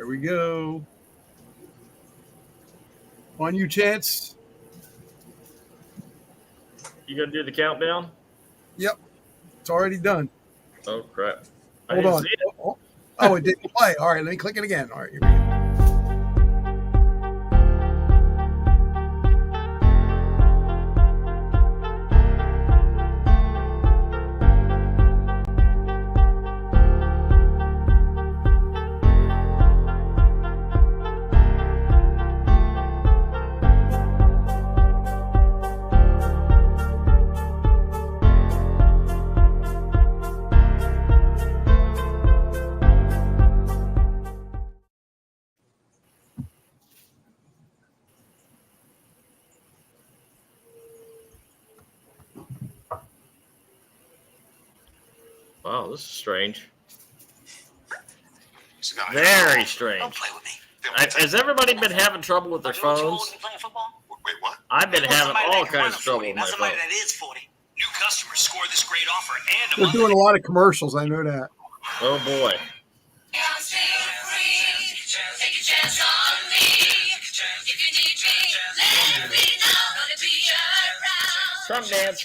There we go. On you, Chance. You gonna do the countdown? Yep. It's already done. Oh crap. Hold on. Oh, it didn't play. All right, let me click it again. All right, here we go. Wow, this is strange. Very strange. Don't play with me. Has everybody been having trouble with their phones? Wait, what? I've been having all kinds of trouble with my phone. Somebody that is 40. New customers score this great offer and They're doing a lot of commercials. I know that. Oh boy. Trump dance.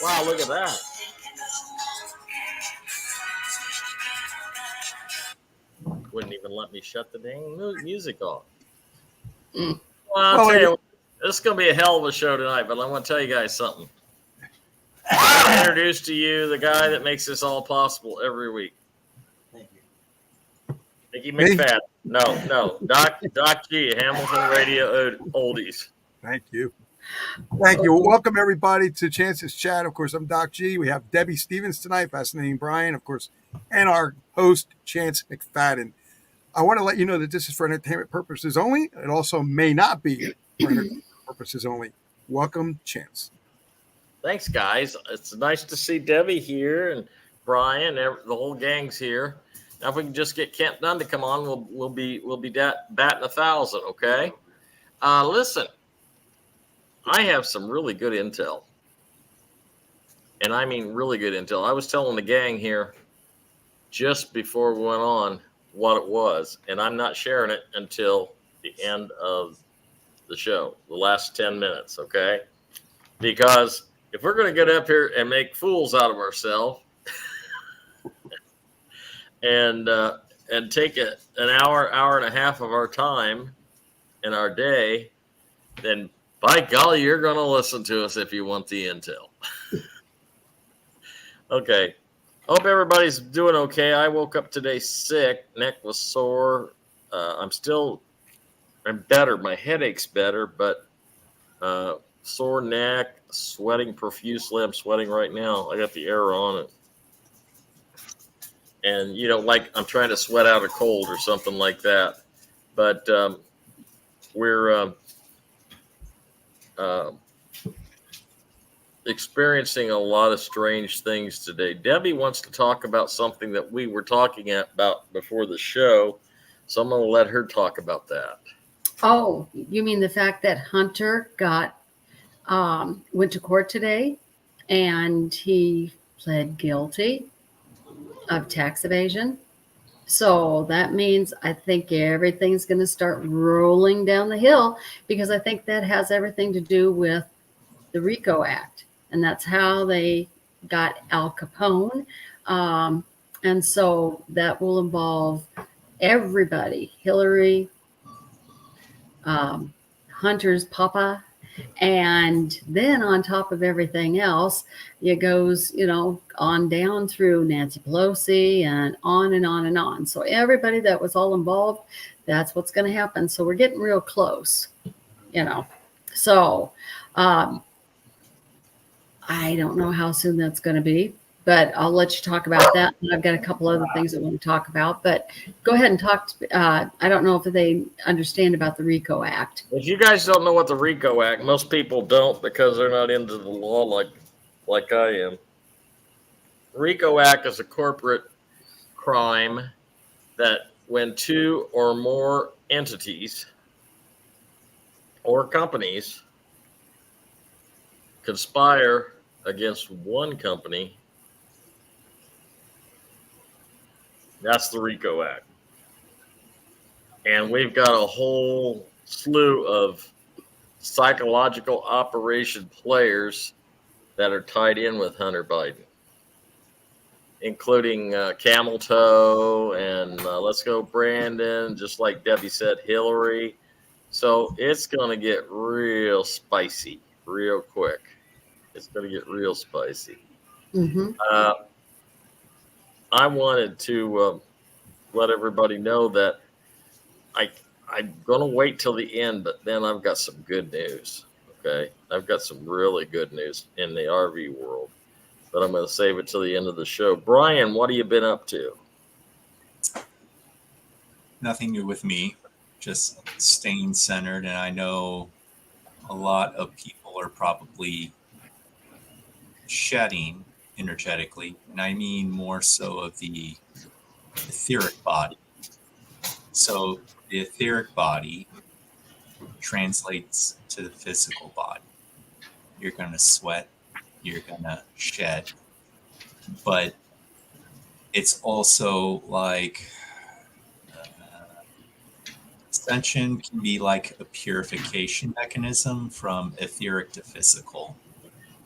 Wow, look at that. Wouldn't even let me shut the dang music off. Well, I'll tell you, this is going to be a hell of a show tonight, but I want to tell you guys something. I introduce to you the guy that makes this all possible every week. Thank you. Mickey McFadden. No. Doc G, Hamilton Radio Oldies. Thank you. Thank you. Welcome, everybody, to Chance's Chat. Of course, I'm Doc G. We have Debbie Stevens tonight, fascinating Brian, of course, and our host, Chance McFadden. I want to let you know that this is for entertainment purposes only. It also may not be for entertainment purposes only. Welcome, Chance. Thanks, guys. It's nice to see Debbie here and Brian. The whole gang's here. Now, if we can just get Kent Dunn to come on, we'll be batting 1,000. Okay. Listen, I have some really good intel, and I mean really good intel. I was telling the gang here just before we went on what it was, and I'm not sharing it until the end of the show, the last 10 minutes. Okay, because if we're going to get up here and make fools out of ourselves and take an hour and a half of our time in our day, then by golly, you're going to listen to us if you want the intel. Okay. Hope everybody's doing okay. I woke up today sick. Neck was sore. I'm better. My headache's better, but sore neck, sweating profusely. I'm sweating right now. I got the air on it. And, like I'm trying to sweat out a cold or something like that. But we're experiencing a lot of strange things today. Debbie wants to talk about something that we were talking about before the show. So I'm going to let her talk about that. Oh, you mean the fact that Hunter went to court today and he pled guilty of tax evasion? So that means I think everything's going to start rolling down the hill, because I think that has everything to do with the RICO Act. And that's how they got Al Capone. And so that will involve everybody, Hillary, Hunter's papa. And then on top of everything else, it goes, on down through Nancy Pelosi and on and on and on. So everybody that was all involved, that's what's going to happen. So we're getting real close, So I don't know how soon that's going to be, but I'll let you talk about that. And I've got a couple other things I want to talk about, but go ahead and talk. I don't know if they understand about the RICO Act. If you guys don't know what the RICO Act, most people don't because they're not into the law like I am. RICO Act is a corporate crime that when two or more entities or companies conspire against one company, that's the RICO Act. And we've got a whole slew of psychological operation players that are tied in with Hunter Biden, including Camel Toe and Let's Go Brandon, just like Debbie said, Hillary. So it's going to get real spicy real quick. It's going to get real spicy. Mm-hmm. I wanted to let everybody know that I'm going to wait till the end, but then I've got some good news. Okay. I've got some really good news in the RV world, but I'm going to save it till the end of the show. Brian, what have you been up to? Nothing new with me, just staying centered. And I know a lot of people are probably shedding energetically, and I mean more so of the etheric body. So the etheric body translates to the physical body. You're going to sweat, you're going to shed, but it's also like ascension can be like a purification mechanism from etheric to physical,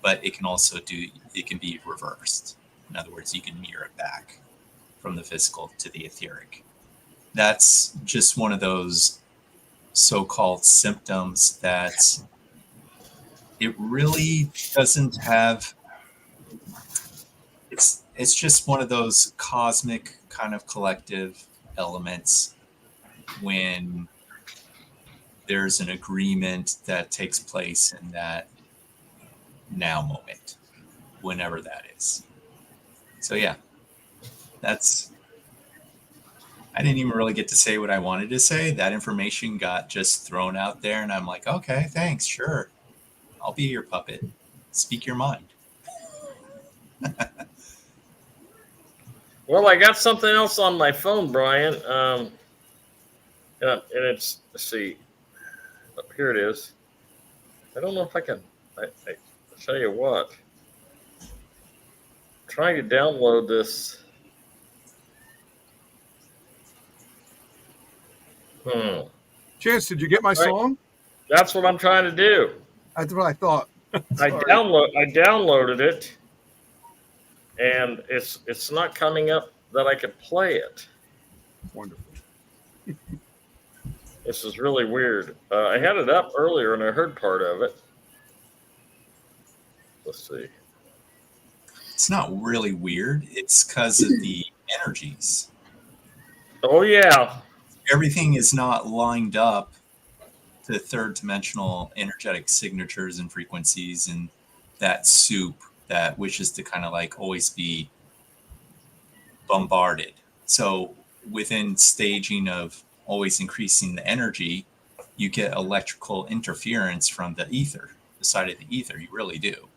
but it can be reversed. In other words, you can mirror it back from the physical to the etheric. That's just one of those so-called symptoms that it really doesn't have. It's just one of those cosmic kind of collective elements when there's an agreement that takes place in that now moment, whenever that is. So yeah, I didn't even really get to say what I wanted to say. That information got just thrown out there, and I'm like, okay, thanks, sure. I'll be your puppet. Speak your mind. Well, I got something else on my phone, Brian. And it's, let's see, here it is. I don't know if I can, I'll tell you what. I'm trying to download this. Chance, did you get my song? That's what I'm trying to do. That's what I thought. I downloaded it, and it's not coming up that I could play it. Wonderful. This is really weird. I had it up earlier, and I heard part of it. Let's see. It's not really weird. It's because of the energies. Oh, yeah. Everything is not lined up to third dimensional energetic signatures and frequencies and that soup that wishes to kind of like always be bombarded. So within staging of always increasing the energy, you get electrical interference from the ether, the side of the ether. You really do.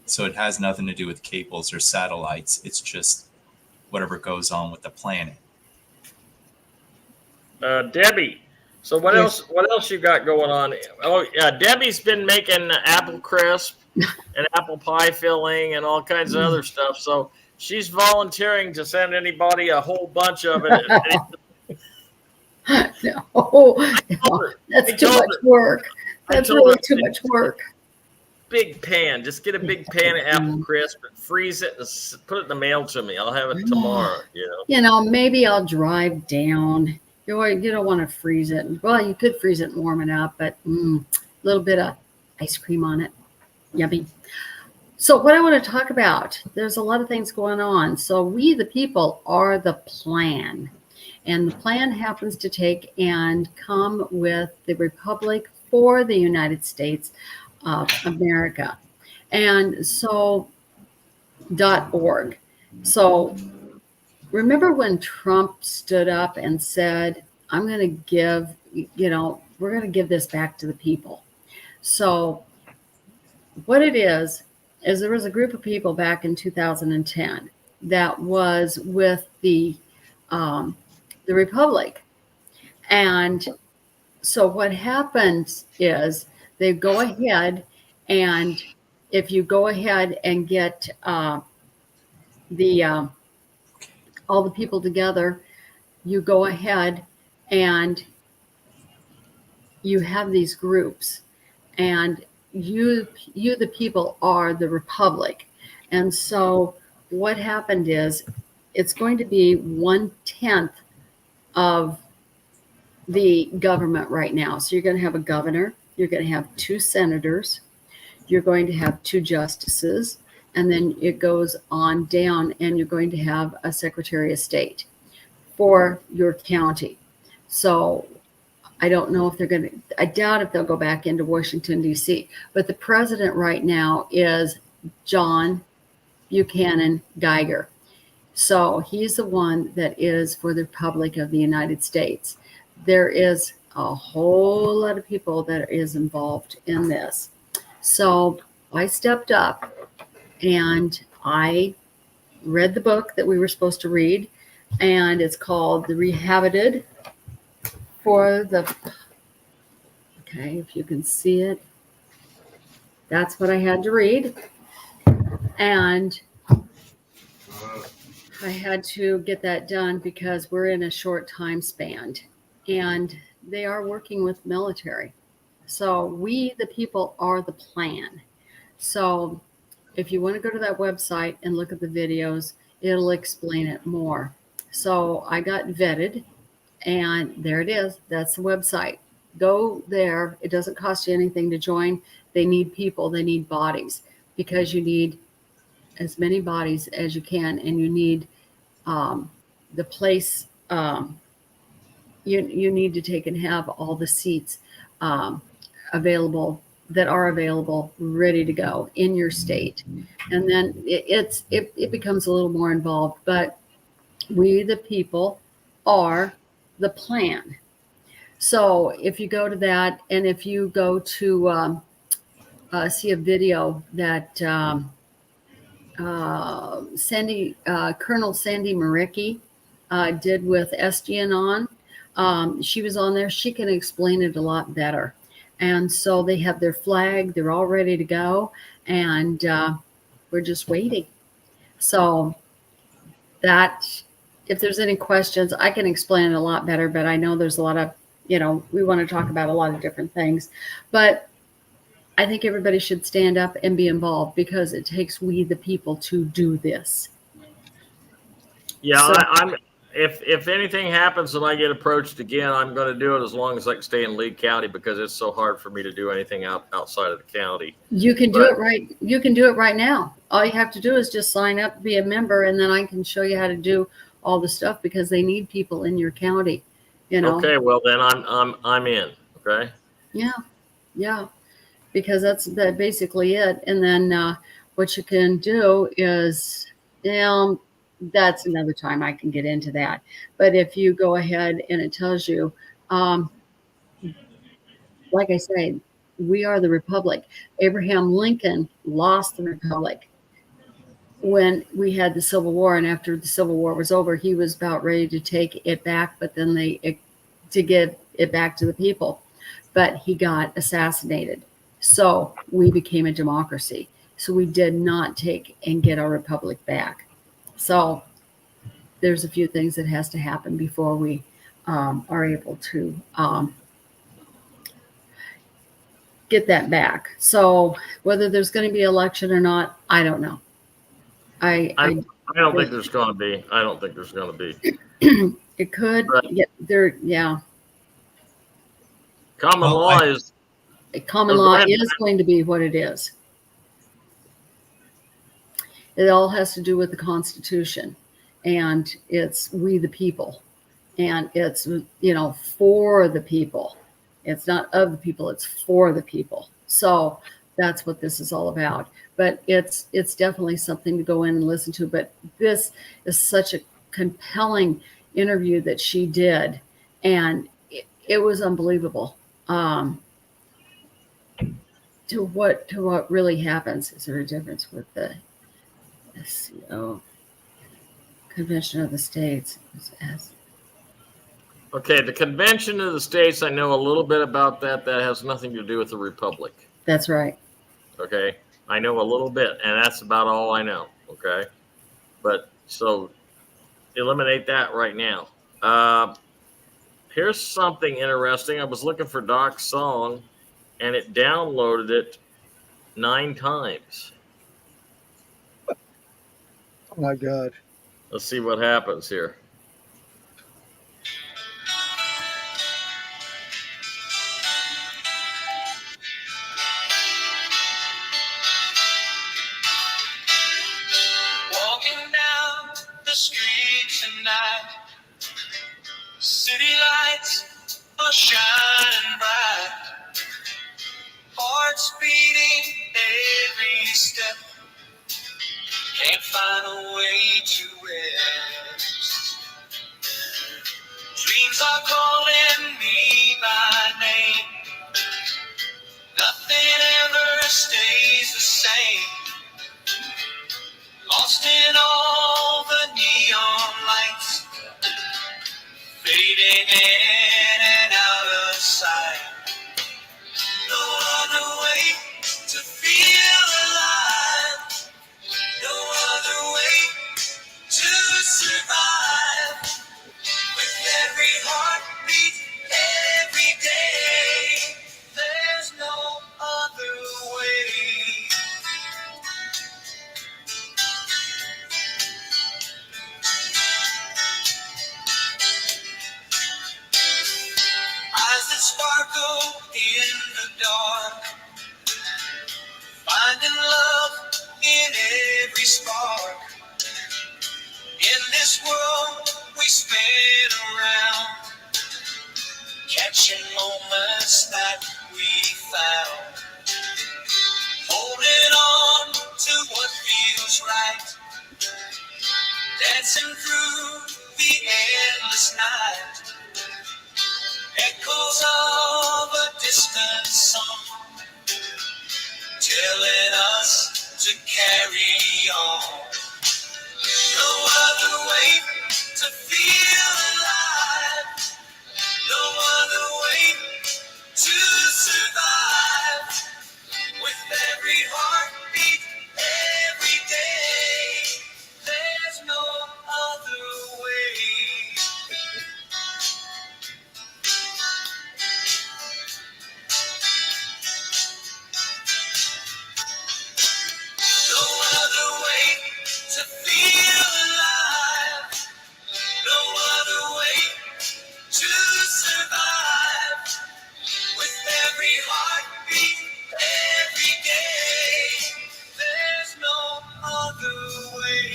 So it has nothing to do with cables or satellites. It's just whatever goes on with the planet. Debbie, so what else? What else you got going on? Oh, yeah, Debbie's been making apple crisp and apple pie filling and all kinds of other stuff. So she's volunteering to send anybody a whole bunch of it. No, that's too much work. That's really too much work. Big pan. Just get a big pan of apple crisp and freeze it and put it in the mail to me. I'll have it tomorrow. Maybe I'll drive down. You don't want to freeze it. Well, you could freeze it and warm it up, but a little bit of ice cream on it. Yummy. So what I want to talk about, there's a lot of things going on. So we, the people, are the plan. And the plan happens to take and come with the Republic for the United States of America. And so .org. So remember when Trump stood up and said, I'm going to give, we're going to give this back to the people. So what it is there was a group of people back in 2010 that was with the Republic. And so what happens is they go ahead, and if you go ahead and get the all the people together, you go ahead and you have these groups, and you the people are the Republic. And so what happened is it's going to be 1/10 of the government right now. So you're going to have a governor, you're going to have 2 senators, you're going to have 2 justices, and then it goes on down, and you're going to have a secretary of state for your county. So I don't know if they're going to, I doubt if they'll go back into Washington, D.C. But the president right now is John Buchanan Geiger. So he's the one that is for the Republic of the United States. There is a whole lot of people that is involved in this. So I stepped up and I read the book that we were supposed to read, and it's called The Rehabited for the, okay, if you can see it, that's what I had to read. And I had to get that done because we're in a short time span, and they are working with military. So we, the people, are the plan. So if you want to go to that website and look at the videos, it'll explain it more. So I got vetted, and there it is. That's the website. Go there. It doesn't cost you anything to join. They need people. They need bodies, because you need as many bodies as you can, and you need the place. You need to take and have all the seats available that are available, ready to go in your state. And then it becomes a little more involved, but we, the people, are the plan. So if you go to that, and if you go to see a video that Colonel Sandy Marecki did with SGN she was on there. She can explain it a lot better. And so they have their flag. They're all ready to go. And we're just waiting. So that, if there's any questions, I can explain it a lot better. But I know there's a lot of, we want to talk about a lot of different things. But I think everybody should stand up and be involved, because it takes we, the people, to do this. Yeah, So- I'm. If anything happens and I get approached again, I'm going to do it as long as I can stay in Lee County, because it's so hard for me to do anything outside of the county. You can do it right. You can do it right now. All you have to do is just sign up, be a member, and then I can show you how to do all the stuff, because they need people in your county. Okay, well then I'm in. Okay. Yeah, because that's basically it. And then what you can do is, that's another time I can get into that. But if you go ahead and it tells you, like I say, we are the Republic. Abraham Lincoln lost the Republic when we had the Civil War, and after the Civil War was over, he was about ready to take it back, but then to give it back to the people. But he got assassinated. So we became a democracy. So we did not take and get our Republic back. So there's a few things that has to happen before we are able to get that back. So whether there's going to be election or not, I don't know. I don't think there's going to be. I don't think there's going to be. It could. Right. Yeah. Common law is going to be what it is. It all has to do with the Constitution, and it's we the people, and it's for the people. It's not of the people, it's for the people. So That's what this is all about. But it's definitely something to go in and listen to. But this is such a compelling interview that she did, and it was unbelievable. To what really happens? Is there a difference with the SCO Convention of the States? Okay, the Convention of the States, I know a little bit about that. That has nothing to do with the Republic. That's right. Okay, I know a little bit, and that's about all I know. Okay, but so eliminate that right now. Here's something interesting. I was looking for Doc's song, and it downloaded it 9 times. Oh my God. Let's see what happens here. Walking down the street tonight, city lights are shining bright, hearts beating every step, can't find a way to rest. Dreams are calling me by name, nothing ever stays the same. Lost in all the neon lights, fading in and out of sight. No other way to feel alive, no other way to survive. With every heartbeat, every day, there's no other way. Eyes that sparkle in the dark, finding love in every spark. In this world we spin around, catching moments that we found, holding on to what feels right, dancing through the endless night. Echoes of a distant song, telling us to carry on. No other way to feel alive, no other way to survive. With every heartbeat, every day, there's no other way. No other way to feel alive, no other way to survive. With every heartbeat, every day, there's no other way.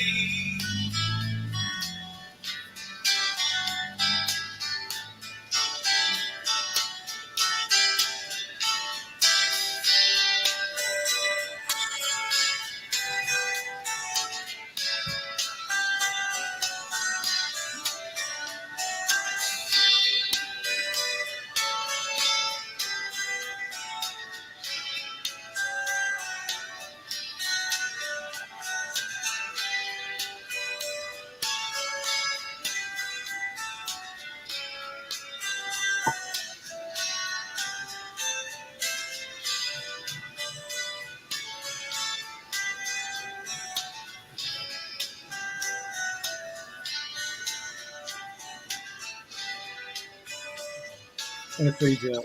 And it fades out.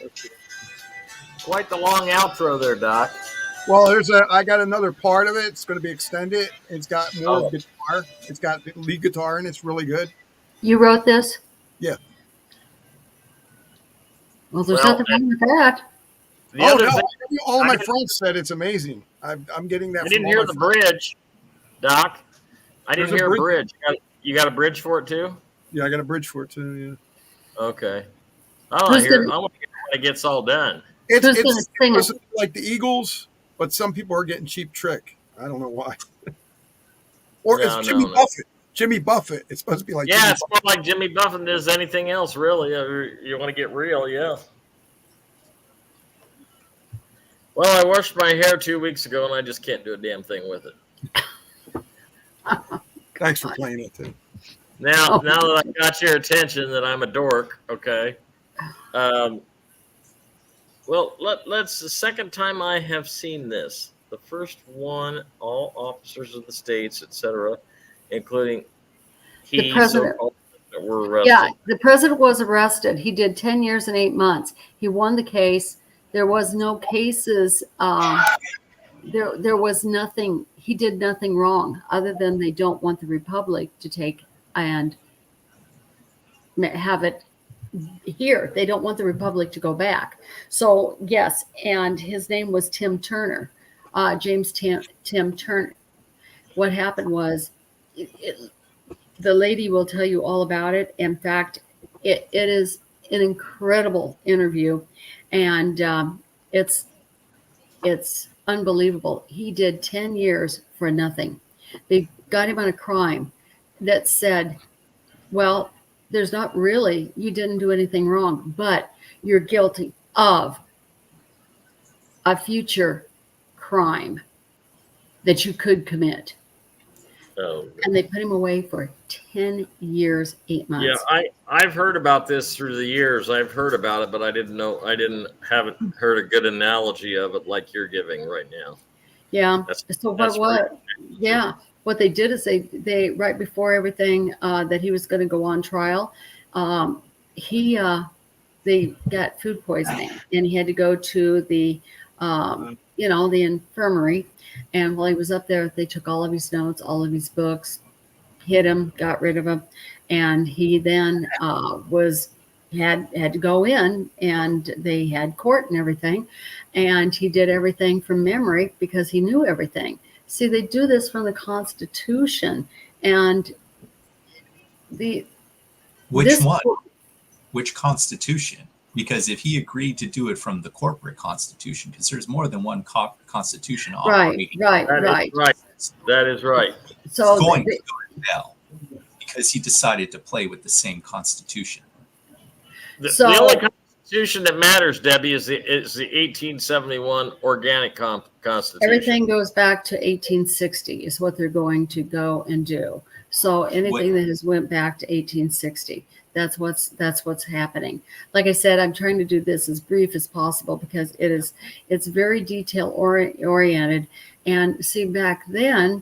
Quite the long outro there, Doc. Well, I got another part of it. It's going to be extended. It's got more guitar. It's got lead guitar, and it's really good. You wrote this? Yeah. Well, there's nothing wrong with that. The other thing, all of my friends said it's amazing. I'm getting that. I didn't hear the bridge, Doc. I didn't hear a bridge. You got a bridge for it too? Yeah, I got a bridge for it too. Yeah. Okay. I want to hear it when it gets all done. It's like the Eagles, but some people are getting cheap trick. I don't know why. Or No, it's Jimmy no. Buffett. Jimmy Buffett. It's supposed to be like Yeah, Jimmy it's more like Jimmy Buffett than anything else, really. You want to get real, yeah. Well, I washed my hair 2 weeks ago, and I just can't do a damn thing with it. Thanks for playing it too. Now that I got your attention that I'm a dork, okay. Well, let's. The second time I have seen this. The first one, all officers of the states, etc., including The president. that were arrested. Yeah, the president was arrested. He did 10 years and 8 months. He won the case. There was no cases. There was nothing. He did nothing wrong other than they don't want the republic to take and have it here. They don't want the republic to go back. So yes, and his name was Tim Turner, James Tim Turner. What happened was, the lady will tell you all about it. In fact, it is an incredible interview, and it's unbelievable. He did 10 years for nothing. They got him on a crime that said, well, there's not really, you didn't do anything wrong, but you're guilty of a future crime that you could commit. Oh. And they put him away for 10 years, 8 months. Yeah, I've heard about this through the years. I've heard about it, but I haven't heard a good analogy of it like you're giving right now. Yeah. So what they did is they right before everything that he was going to go on trial, they got food poisoning, and he had to go to the the infirmary. And while he was up there, they took all of his notes, all of his books, hid him, got rid of him, and he then had to go in, and they had court and everything, and he did everything from memory because he knew everything. See, they do this from the Constitution, and which one? Which Constitution? Because if he agreed to do it from the corporate Constitution, because there's more than one Constitution operating. Right. That is right. So going to go to hell because he decided to play with the same Constitution. The only Constitution that matters, Debbie, is the 1871 Organic Constitution. Everything goes back to 1860 is what they're going to go and do. So anything that has went back to 1860. That's what's happening. Like I said, I'm trying to do this as brief as possible because it's very detail oriented. And see, back then,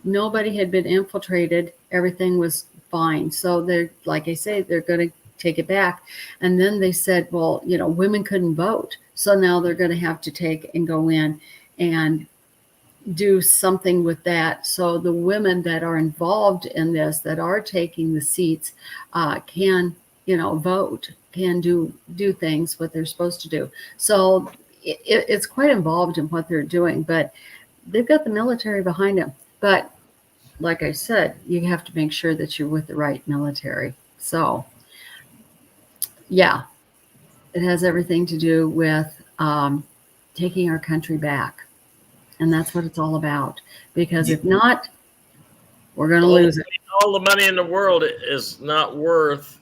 nobody had been infiltrated. Everything was fine. So like I say, they're going to take it back. And then they said, well, women couldn't vote. So now they're going to have to take and go in and do something with that. So the women that are involved in this, that are taking the seats, can, vote, can do things what they're supposed to do. So it's quite involved in what they're doing, but they've got the military behind them. But like I said, you have to make sure that you're with the right military. So yeah, it has everything to do with taking our country back. And that's what it's all about. Because if not, we're going to lose it. All the money in the world is not worth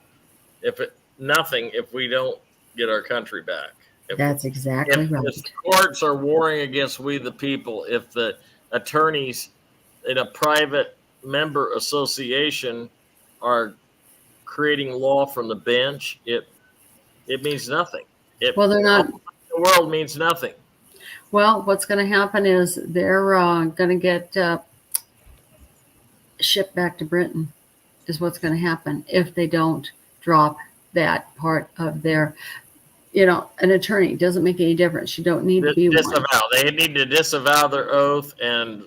nothing if we don't get our country back. That's exactly right. If the courts are warring against we the people, if the attorneys in a private member association are creating law from the bench, it means nothing. Well, they're not. The world means nothing. Well, what's going to happen is they're going to get shipped back to Britain is what's going to happen if they don't drop that part of their, an attorney. Doesn't make any difference. You don't need to be disavow. one. They need to disavow their oath and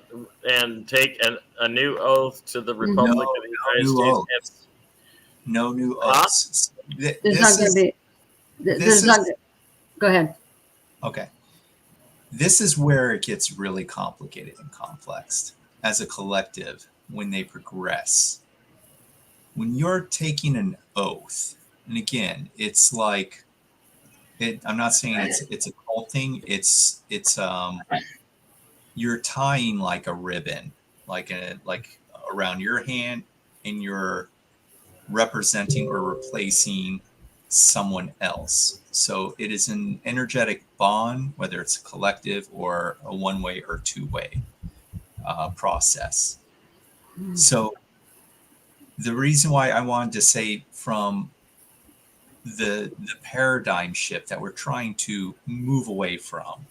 take a new oath to the Republic of the United States. No new oaths. There's not going to be. Go ahead. Okay. This is where it gets really complicated and complex as a collective when they progress. When you're taking an oath, and again, it's like, I'm not saying it's a cult thing. It's you're tying like a ribbon, like around your hand, and you're representing or replacing someone else. So it is an energetic bond, whether it's a collective or a one-way or two-way process. So the reason why I wanted to say from the paradigm shift that we're trying to move away from,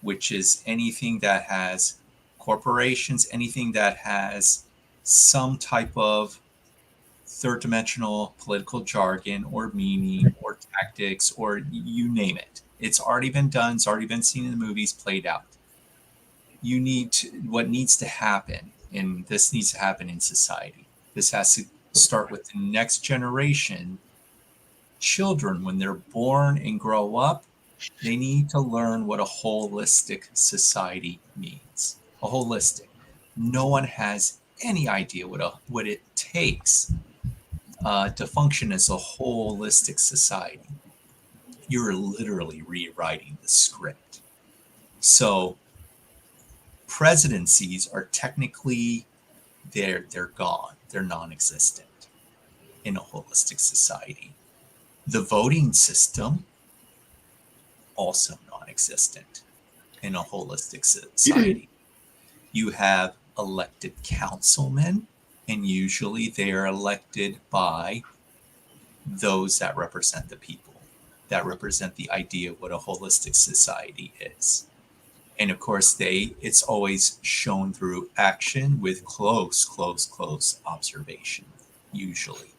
which is anything that has corporations, anything that has some type of third dimensional political jargon or meaning or tactics or you name it. It's already been done. It's already been seen in the movies, played out. What needs to happen, and this needs to happen in society. This has to start with the next generation. Children, when they're born and grow up, they need to learn what a holistic society means. A holistic. No one has any idea what it takes to function as a holistic society. You're literally rewriting the script. So presidencies are technically they're gone. They're non-existent in a holistic society. The voting system also non-existent in a holistic society. You have elected councilmen, and usually they are elected by those that represent the people, that represent the idea of what a holistic society is. And of course, it's always shown through action with close observation, usually.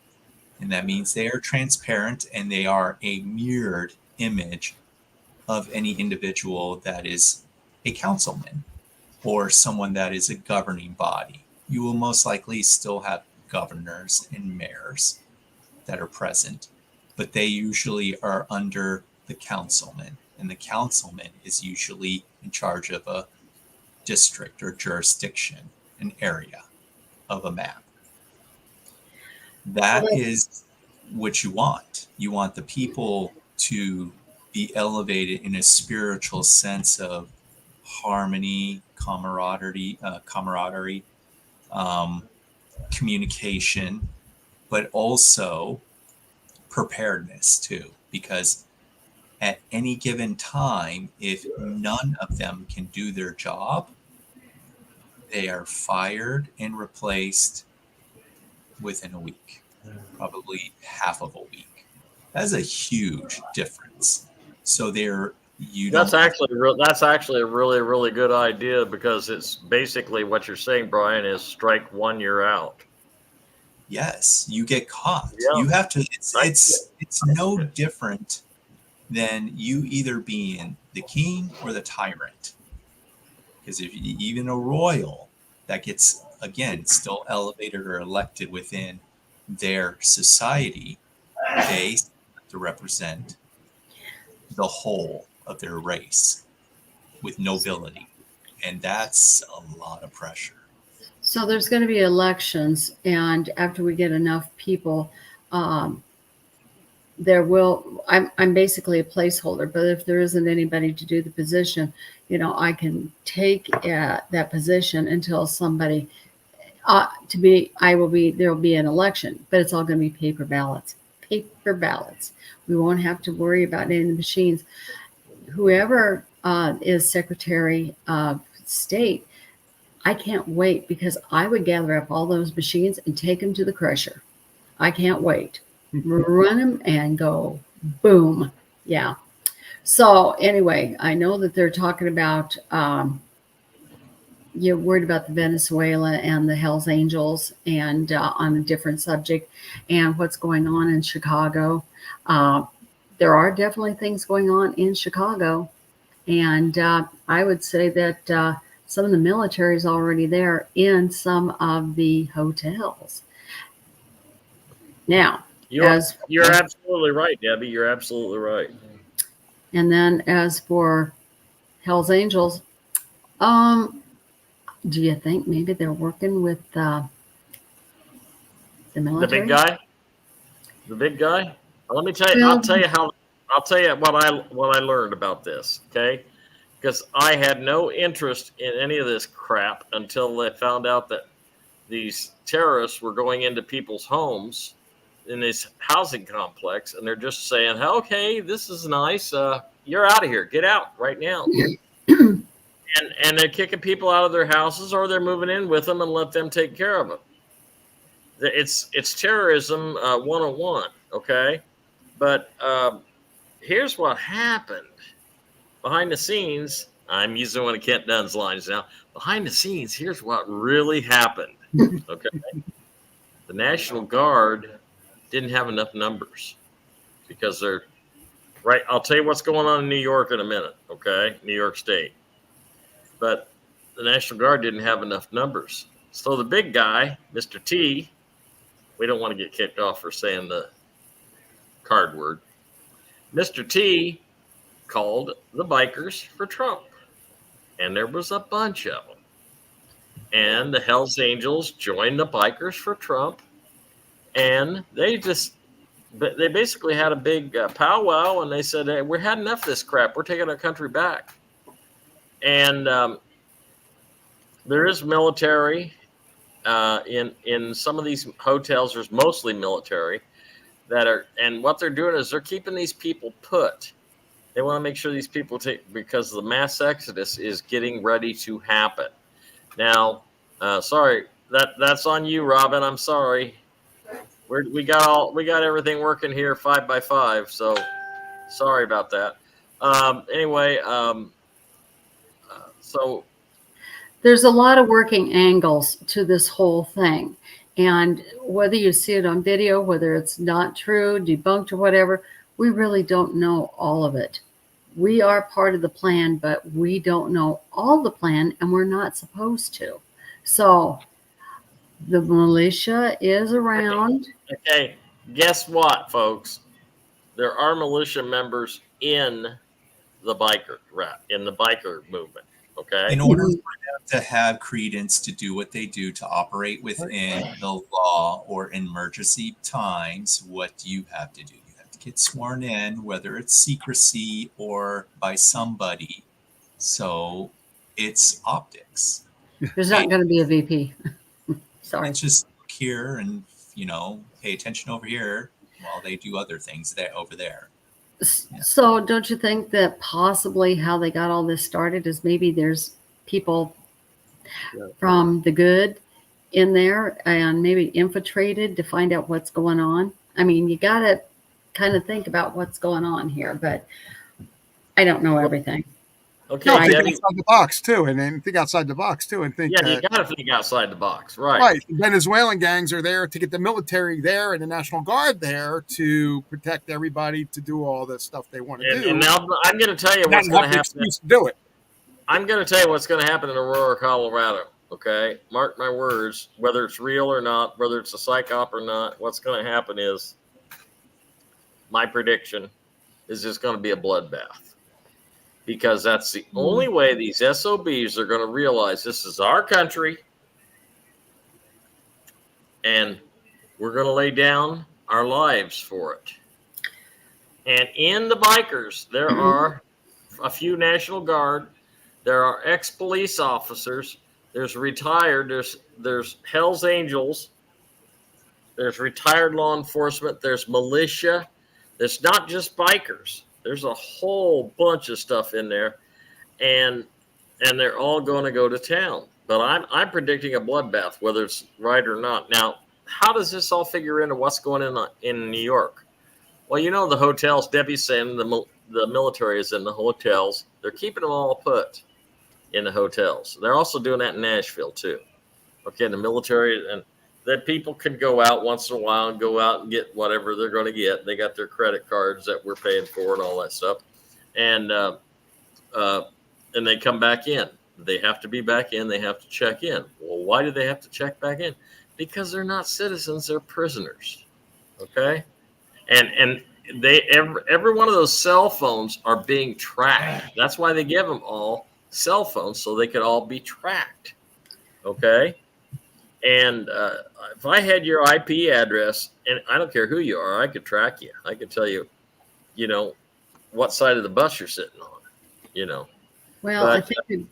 And that means they are transparent and they are a mirrored image of any individual that is a councilman or someone that is a governing body. You will most likely still have governors and mayors that are present, but they usually are under the councilman, and the councilman is usually in charge of a district or jurisdiction, an area of a map. That is what you want. You want the people to be elevated in a spiritual sense of harmony, camaraderie, communication, but also preparedness too, because at any given time, if none of them can do their job, they are fired and replaced within a week, probably half of a week. That's a huge difference. So that's actually a really good idea, because it's basically what you're saying, Brian, is strike one, you're out. Yes, you get caught. Yeah. You have to. It's no different than you either being the king or the tyrant. Because if even a royal that gets, again, still elevated or elected within their society, they have to represent the whole of their race with nobility. And that's a lot of pressure. So there's going to be elections, and after we get enough people, I'm basically a placeholder, but if there isn't anybody to do the position, I can take that position until somebody there will be an election, but it's all going to be paper ballots. We won't have to worry about any of the machines. Whoever is Secretary of State, I can't wait, because I would gather up all those machines and take them to the crusher. I can't wait. Run them and go boom. Yeah. So anyway, I know that they're talking about, you're worried about the Venezuela and the Hells Angels, and on a different subject, and what's going on in Chicago. There are definitely things going on in Chicago. And I would say that some of the military is already there in some of the hotels. Now, you're absolutely right, Debbie. You're absolutely right. And then as for Hells Angels, do you think maybe they're working with the military? The big guy. Let me tell you. I'll tell you what I learned about this. Okay, because I had no interest in any of this crap until they found out that these terrorists were going into people's homes in this housing complex, and they're just saying, "Okay, this is nice. You're out of here. Get out right now." And they're kicking people out of their houses, or they're moving in with them and let them take care of them. It's terrorism 101. Okay, but here's what happened behind the scenes. I'm using one of Kent Dunn's lines now. Behind the scenes, here's what really happened. Okay, the National Guard didn't have enough numbers because they're right. I'll tell you what's going on in New York in a minute. Okay, New York State, but the National Guard didn't have enough numbers. So the big guy, Mr. T, we don't want to get kicked off for saying the card word. Mr. T called the bikers for Trump, and there was a bunch of them. And the Hells Angels joined the bikers for Trump, and they basically had a big powwow, and they said, "Hey, we had enough of this crap. We're taking our country back." And there is military in some of these hotels. There's mostly military that are, and what they're doing is they're keeping these people put. They want to make sure these people take, because the mass exodus is getting ready to happen. Now, sorry, that's on you, Robin. I'm sorry. We got everything working here 5 by 5. So sorry about that. Anyway, so There's a lot of working angles to this whole thing. And whether you see it on video, whether it's not true, debunked, or whatever, we really don't know all of it. We are part of the plan, but we don't know all the plan, and we're not supposed to. So the militia is around. okay, guess what, folks? There are militia members in the biker movement. Okay. In order for them to have credence to do what they do, to operate within the law or emergency times, what do you have to do? You have to get sworn in, whether it's secrecy or by somebody. So it's optics. There's not going to be a VP. Sorry. It's just look here and, pay attention over here while they do other things over there. So don't you think that possibly how they got all this started is maybe there's people from the good in there and maybe infiltrated to find out what's going on? I mean, you got to kind of think about what's going on here, but I don't know everything. Okay, No, think Debbie. outside the box too, and then think outside the box too, and think. Yeah, you got to think outside the box, right? Right. Venezuelan gangs are there to get the military there and the National Guard there to protect everybody, to do all the stuff they want to do. And now I'm going to tell you what's going to happen. To do it. I'm going to tell you what's going to happen in Aurora, Colorado. Okay, mark my words. Whether it's real or not, whether it's a psych op or not, what's going to happen is, my prediction is just going to be a bloodbath. Because that's the only way these SOBs are going to realize this is our country, and we're going to lay down our lives for it. And in the bikers, there are a few National Guard, there are ex-police officers, there's retired, there's Hells Angels, there's retired law enforcement, there's militia. There's not just bikers. There's a whole bunch of stuff in there, and they're all going to go to town. But I'm predicting a bloodbath, whether it's right or not. Now, how does this all figure into what's going on in New York? Well, the hotels. Debbie's saying the military is in the hotels. They're keeping them all put in the hotels. They're also doing that in Nashville too. Okay, the military, and that people can go out once in a while and go out and get whatever they're going to get. They got their credit cards that we're paying for and all that stuff. And they come back in. They have to be back in. They have to check in. Well, why do they have to check back in? Because they're not citizens. They're prisoners. Okay. And every one of those cell phones are being tracked. That's why they give them all cell phones, so they could all be tracked. Okay. And if I had your IP address, and I don't care who you are, I could track you. I could tell you, what side of the bus you're sitting on, Well, I think,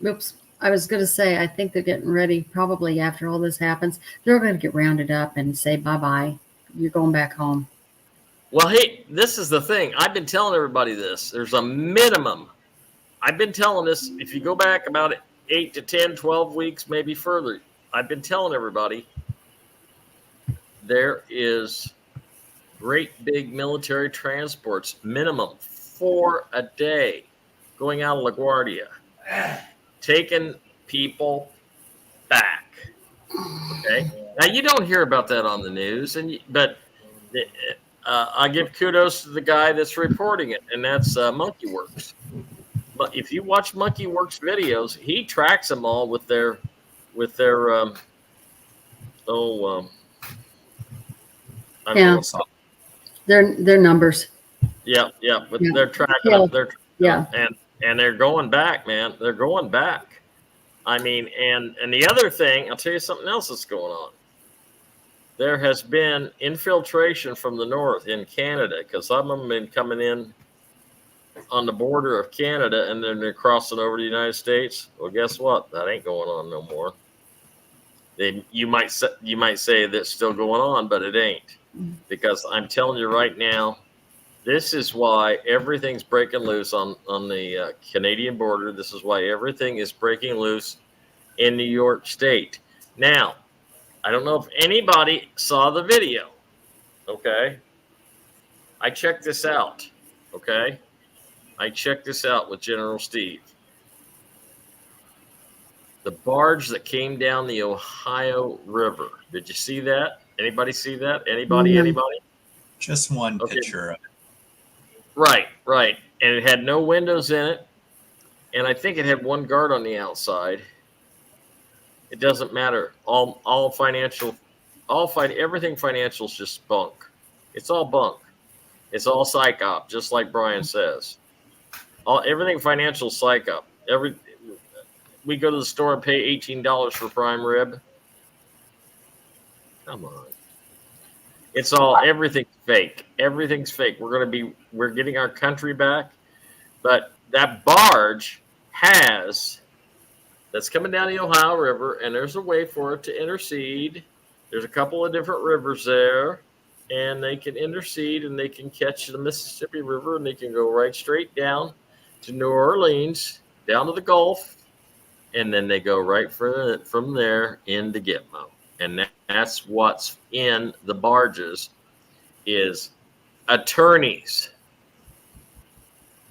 oops, I was going to say, I think they're getting ready probably after all this happens. They're going to get rounded up and say, bye-bye. You're going back home. Well, hey, this is the thing. I've been telling everybody this. There's a minimum. I've been telling this. If you go back about 8 to 10, 12 weeks, maybe further, I've been telling everybody there is great big military transports, minimum 4 a day, going out of LaGuardia, taking people back. Okay. Now you don't hear about that on the news, but I give kudos to the guy that's reporting it, and that's Monkey Works. But if you watch Monkey Works videos, he tracks them all with their I don't know what's up. Their numbers. Yeah, but Yeah. they're tracking Yeah. them. And they're going back, man. They're going back. I mean, and the other thing, I'll tell you something else that's going on. There has been infiltration from the north in Canada, because some of them have been coming in on the border of Canada, and then they're crossing over to the United States. Well, guess what? That ain't going on no more. You might say that's still going on, but it ain't, because I'm telling you right now, this is why everything's breaking loose on the Canadian border. This is why everything is breaking loose in New York State. Now, I don't know if anybody saw the video. Okay. I checked this out. Okay. I checked this out with General Steve. The barge that came down the Ohio River. Did you see that? Anybody see that? Anybody? Just one Okay. picture of it. Right. And it had no windows in it. And I think it had one guard on the outside. It doesn't matter. Everything financial is just bunk. It's all bunk. It's all psych op, just like Brian says. Everything financial is psych op. We go to the store and pay $18 for prime rib. Come on. Everything's fake. Everything's fake. We're getting our country back. But that barge that's coming down the Ohio River, and there's a way for it to intercede. There's a couple of different rivers there, and they can intercede, and they can catch the Mississippi River, and they can go right straight down to New Orleans, down to the Gulf, and then they go right from there into Gitmo. And that's what's in the barges is attorneys,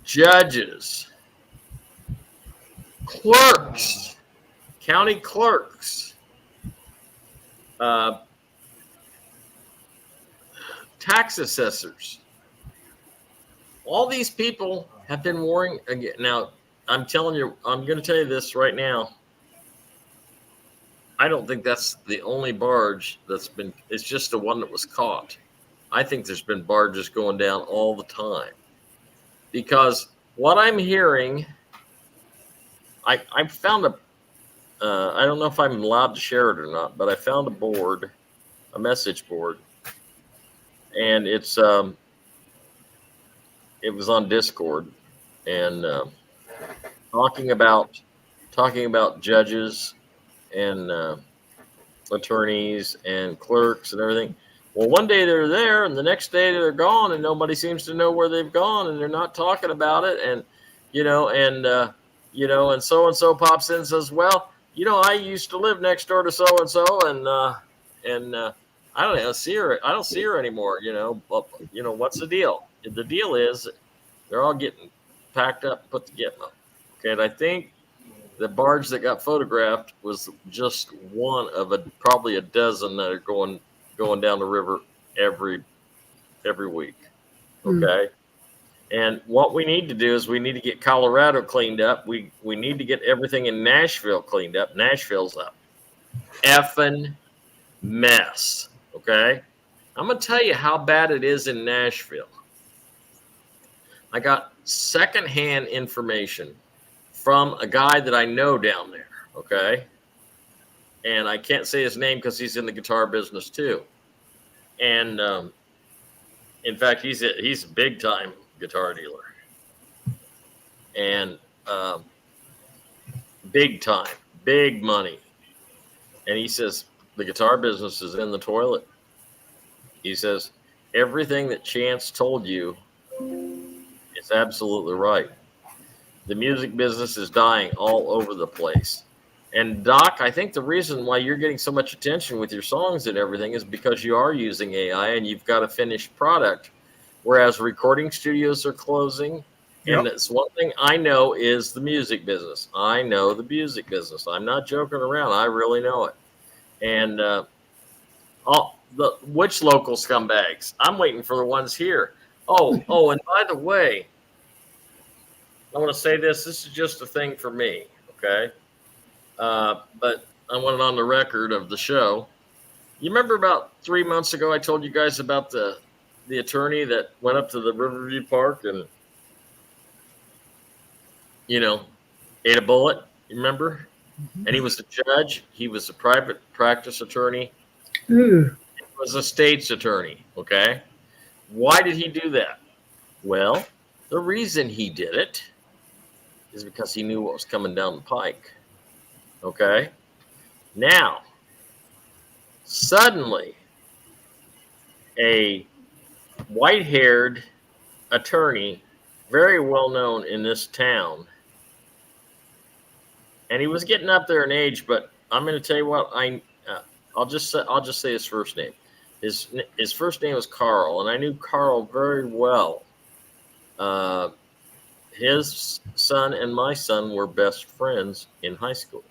judges, clerks, county clerks, tax assessors. All these people have been warring again. Now, I'm going to tell you this right now. I don't think that's the only barge it's just the one that was caught. I think there's been barges going down all the time. Because what I'm hearing, I found I don't know if I'm allowed to share it or not, but I found a message board, and it was on Discord, and talking about judges and attorneys and clerks and everything. Well, one day they're there, and the next day they're gone, and nobody seems to know where they've gone, and they're not talking about it. And and so and so pops in and says, "Well, I used to live next door to so and so, and I don't see her. I don't see her anymore. What's the deal? The deal is they're all getting packed up, and put to Gitmo. Okay, and I think the barge that got photographed was just one of probably a dozen that are going down the river every week. Okay. And what we need to do is we need to get Colorado cleaned up. We need to get everything in Nashville cleaned up. Nashville's a effing mess. Okay. I'm going to tell you how bad it is in Nashville. I got secondhand information from a guy that I know down there. Okay. And I can't say his name because he's in the guitar business too. And in fact, he's a big time guitar dealer. And big time, big money. And he says, the guitar business is in the toilet. He says, everything that Chance told you is absolutely right. The music business is dying all over the place. And Doc, I think the reason why you're getting so much attention with your songs and everything is because you are using AI and you've got a finished product, whereas recording studios are closing. And that's one thing I know is the music business. I know the music business. I'm not joking around. I really know it. And which local scumbags? I'm waiting for the ones here. Oh, and by the way, I want to say this. This is just a thing for me, okay? But I want it on the record of the show. You remember about 3 months ago, I told you guys about the attorney that went up to the Riverview Park and, ate a bullet. You remember? Mm-hmm. And he was a judge. He was a private practice attorney. Ooh. He was a state's attorney. Okay. Why did he do that? Well, the reason he did it is because he knew what was coming down the pike. Okay. Now, suddenly, a white-haired attorney, very well known in this town, and he was getting up there in age, but I'm going to tell you what, I'll just say his first name. His first name was Carl, and I knew Carl very well. His son and my son were best friends in high school.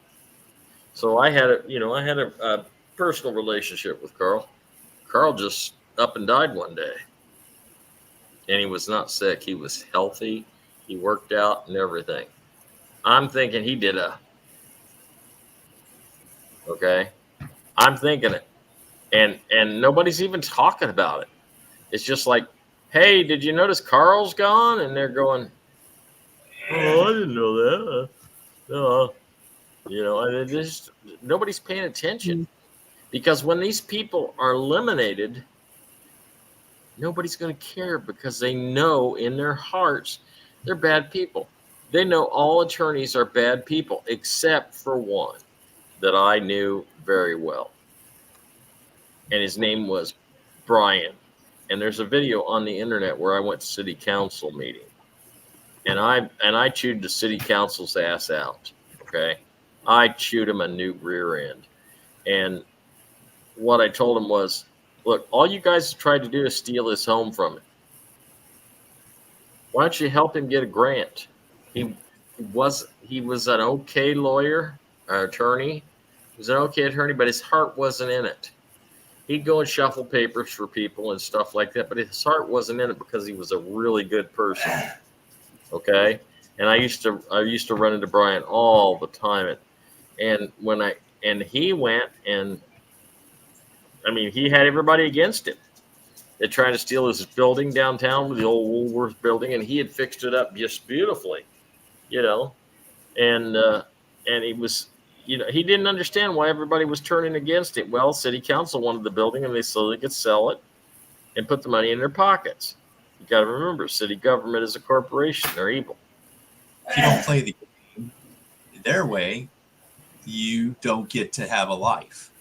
So I had a personal relationship with Carl. Carl just up and died one day. And he was not sick. He was healthy. He worked out and everything. I'm thinking he did okay? I'm thinking it. And nobody's even talking about it. It's just like, hey, did you notice Carl's gone? And they're going, oh, I didn't know that. Nobody's paying attention. Because when these people are eliminated, nobody's going to care because they know in their hearts they're bad people. They know all attorneys are bad people except for one that I knew very well. And his name was Brian. And there's a video on the internet where I went to city council meeting. And I chewed the city council's ass out. Okay. I chewed him a new rear end. And what I told him was, look, all you guys tried to do is steal his home from him. Why don't you help him get a grant? He was an okay lawyer, attorney. He was an okay attorney, but his heart wasn't in it. He'd go and shuffle papers for people and stuff like that, but his heart wasn't in it because he was a really good person. Okay? And I used to run into Brian all the time. And he went and he had everybody against him. They tried to steal his building downtown, the old Woolworth building, and he had fixed it up just beautifully, and he was, he didn't understand why everybody was turning against it. Well, city council wanted the building, and so they could sell it and put the money in their pockets. You got to remember, city government is a corporation. They're evil. If you don't play the game their way, you don't get to have a life.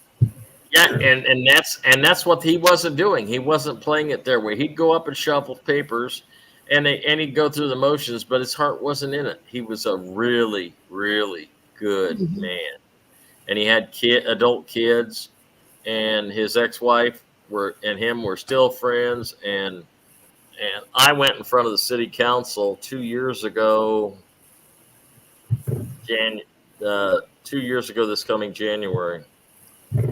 Yeah, and that's what he wasn't doing. He wasn't playing it their way. He'd go up and shuffle papers, and he'd go through the motions, but his heart wasn't in it. He was a really, really good man, and he had adult kids, and his ex-wife were still friends. And I went in front of the city council 2 years ago. 2 years ago this coming January.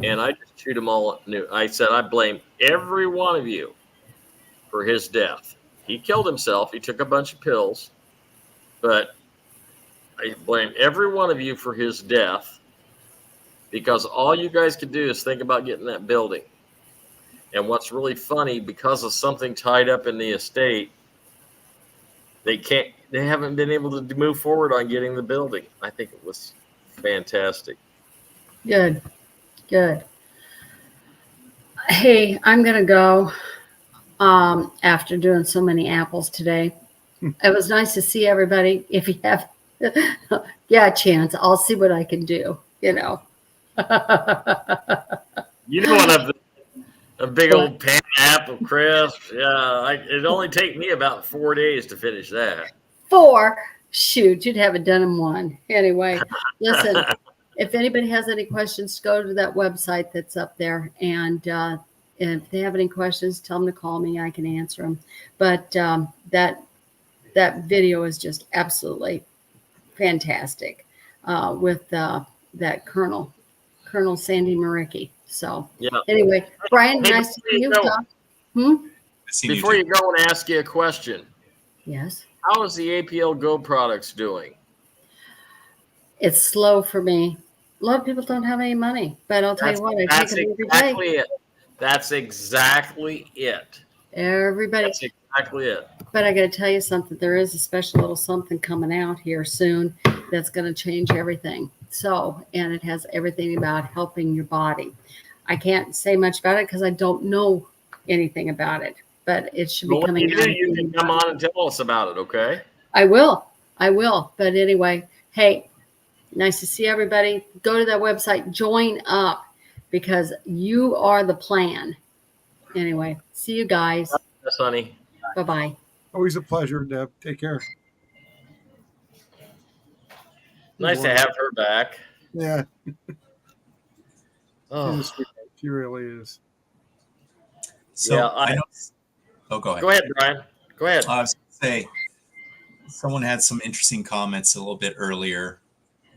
And I just chewed them all new. I said, I blame every one of you for his death. He killed himself. He took a bunch of pills. But I blame every one of you for his death because all you guys could do is think about getting that building. And what's really funny, because of something tied up in the estate, they haven't been able to move forward on getting the building. I think it was fantastic. Good. Hey, I'm going to go after doing so many apples today. It was nice to see everybody. If you have Yeah, Chance. I'll see what I can do. You know what? A big old pineapple crisp. Yeah, it only take me about 4 days to finish that. 4. Shoot, you'd have it done in 1. Anyway, listen, if anybody has any questions, go to that website that's up there. And if they have any questions, tell them to call me. I can answer them. But that video is just absolutely fantastic with that Colonel Sandy Maricki. So Yeah. anyway, Brian, Hey, nice to see you. go. Hmm? Before you go, I want to ask you a question. Yes. How is the APL Go products doing? It's slow for me. A lot of people don't have any money, but I'll tell you what, I take it every day. That's exactly it. Everybody. That's exactly it. But I got to tell you something. There is a special little something coming out here soon that's going to change everything. So, and it has everything about helping your body. I can't say much about it because I don't know anything about it, but it should be coming out. You can come on and tell us about it, okay? I will. But anyway, hey, nice to see everybody. Go to that website, join up because you are the plan. Anyway, see you guys. Yes, honey. Bye-bye. Always a pleasure, Deb. Take care. Nice to have her back. Yeah. Oh. She really is. So yeah, I know. Oh, go ahead. Go ahead, Brian. Go ahead. I was going to say, someone had some interesting comments a little bit earlier,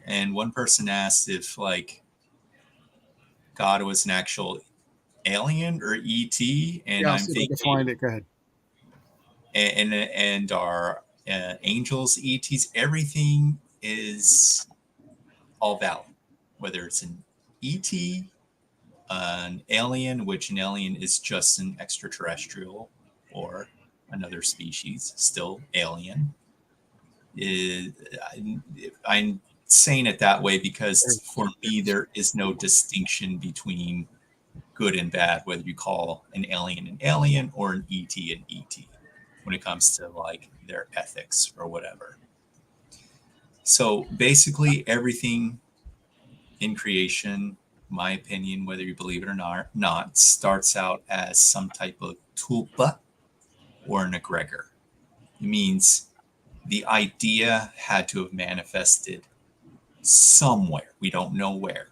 and one person asked if like God was an actual alien or ET, and Yeah, I'm thinking, find it. Go ahead. And our angels, ETs, everything is all valid, whether it's an ET, an alien, which an alien is just an extraterrestrial or another species, still alien. I'm saying it that way because for me, there is no distinction between good and bad, whether you call an alien or an ET an ET when it comes to like their ethics or whatever. So basically everything in creation, my opinion, whether you believe it or not, starts out as some type of tulpa or an egregor. It means the idea had to have manifested somewhere. We don't know where.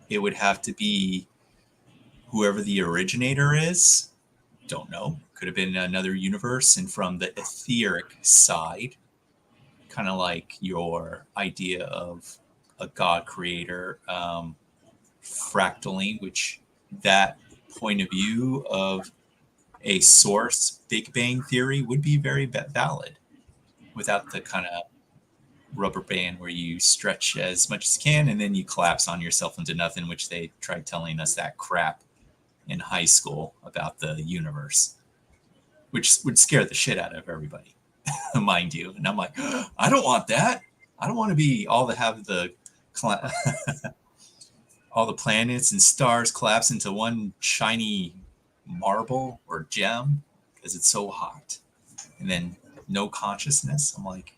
It would have to be whoever the originator is. Don't know. Could have been another universe. And from the etheric side, kind of like your idea of a God creator, fractaling, which that point of view of a source, Big Bang theory, would be very valid without the kind of rubber band where you stretch as much as you can and then you collapse on yourself into nothing, which they tried telling us that crap in high school about the universe, which would scare the shit out of everybody, mind you. And I'm like, I don't want that. I don't want to be all the all the planets and stars collapse into one shiny marble or gem because it's so hot, and then no consciousness. I'm like,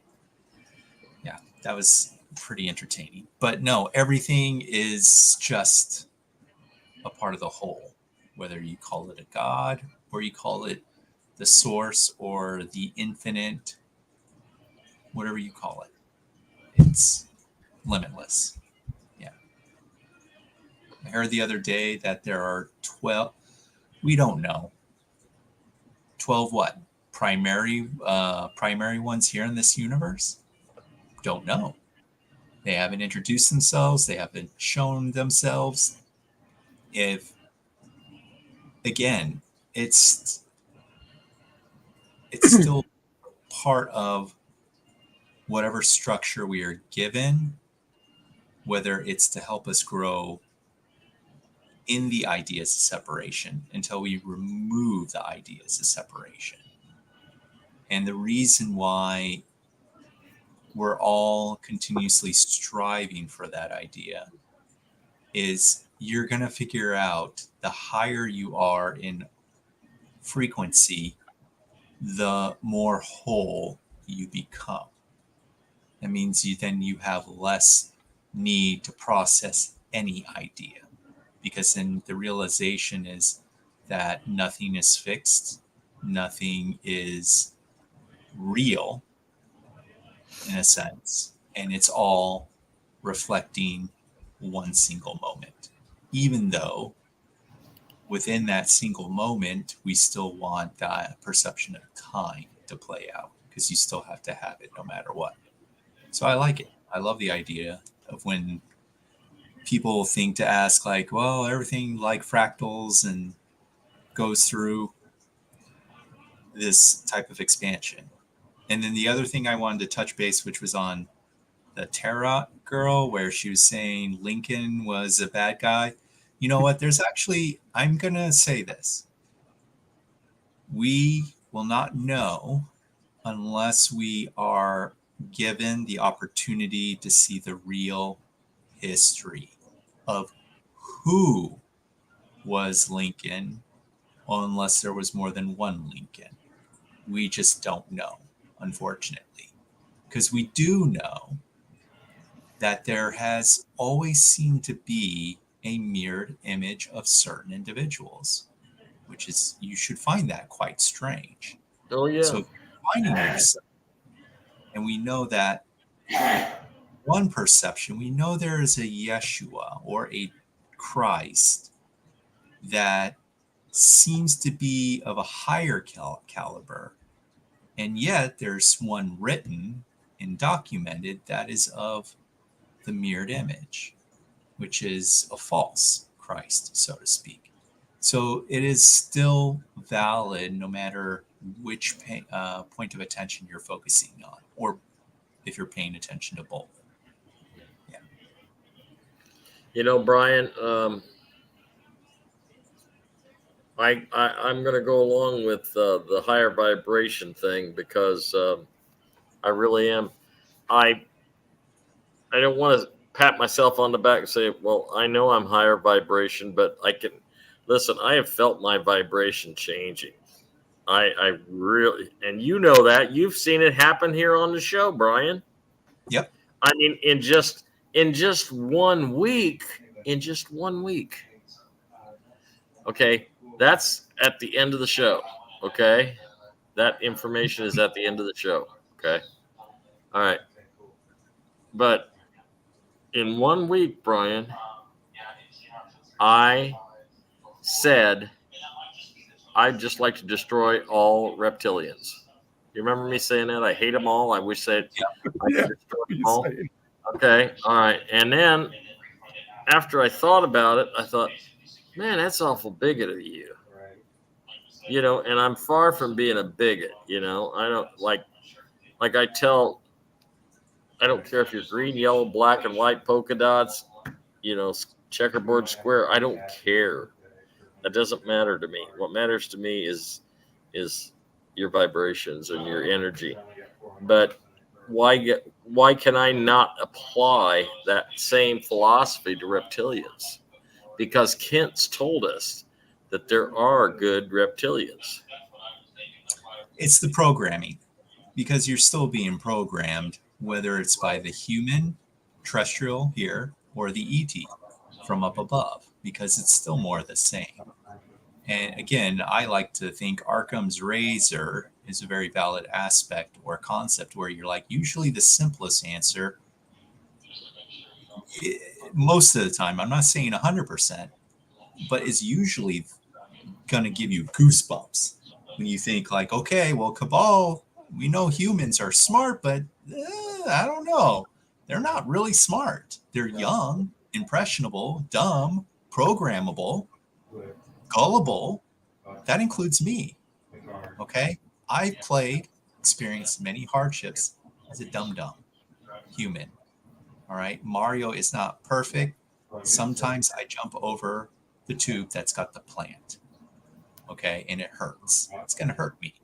yeah, that was pretty entertaining. But no, everything is just a part of the whole, whether you call it a god or you call it the source or the infinite, whatever you call it, it's limitless. Yeah. I heard the other day that there are 12, we don't know, 12 what? Primary ones here in this universe? Don't know. They haven't introduced themselves. They haven't shown themselves. If, again, it's still part of whatever structure we are given, whether it's to help us grow in the ideas of separation until we remove the ideas of separation. And the reason why we're all continuously striving for that idea is you're going to figure out the higher you are in frequency, the more whole you become. That means you have less need to process any idea, because then the realization is that nothing is fixed, nothing is real in a sense, and it's all reflecting one single moment. Even though within that single moment, we still want that perception of time to play out, because you still have to have it no matter what. So I like it. I love the idea of when people think to ask, like, well, everything like fractals and goes through this type of expansion. And then the other thing I wanted to touch base, which was on the Tarot girl, where she was saying Lincoln was a bad guy. You know what? There's actually, I'm going to say this. We will not know unless we are given the opportunity to see the real history of who was Lincoln, unless there was more than one Lincoln. We just don't know, unfortunately, because we do know that there has always seemed to be a mirrored image of certain individuals, which is, you should find that quite strange. Oh yeah. So if you're finding yourself, and we know that one perception, we know there is a Yeshua or a Christ that seems to be of a higher caliber, and yet there's one written and documented that is of the mirrored image, which is a false Christ, so to speak. So it is still valid no matter which point of attention you're focusing on, or if you're paying attention to both. Yeah. You know, Brian, I'm going to go along with the higher vibration thing, because I really am. I don't want to pat myself on the back and say, well, I know I'm higher vibration, but I can listen. I have felt my vibration changing. I really, and you know that you've seen it happen here on the show, Brian. Yep. I mean, in just 1 week, Okay, that's at the end of the show. Okay, that information is at the end of the show. Okay, all right, but in 1 week, Brian, I said I'd just like to destroy all reptilians. You remember me saying that? I hate them all. I wish I could destroy them all. Okay, all right. And then after I thought about it, I thought, man, that's awful bigot of you. You know, and I'm far from being a bigot. You know, I don't like I don't care if you're green, yellow, black, and white polka dots, you know, checkerboard, square. I don't care. That doesn't matter to me. What matters to me is your vibrations and your energy. But why can I not apply that same philosophy to reptilians? Because Kent's told us that there are good reptilians. It's the programming, because you're still being programmed, whether it's by the human, terrestrial here, or the ET from up above, because it's still more the same. And again, I like to think Occam's razor is a very valid aspect or concept, where you're like, usually the simplest answer, most of the time, I'm not saying 100%, but is usually going to give you goosebumps when you think like, okay, well, Cabal, we know humans are smart, but I don't know. They're not really smart. They're young, impressionable, dumb, programmable, gullible. That includes me. Okay. I've experienced many hardships as a dumb human. All right. Mario is not perfect. Sometimes I jump over the tube that's got the plant. Okay. And it hurts. It's going to hurt me.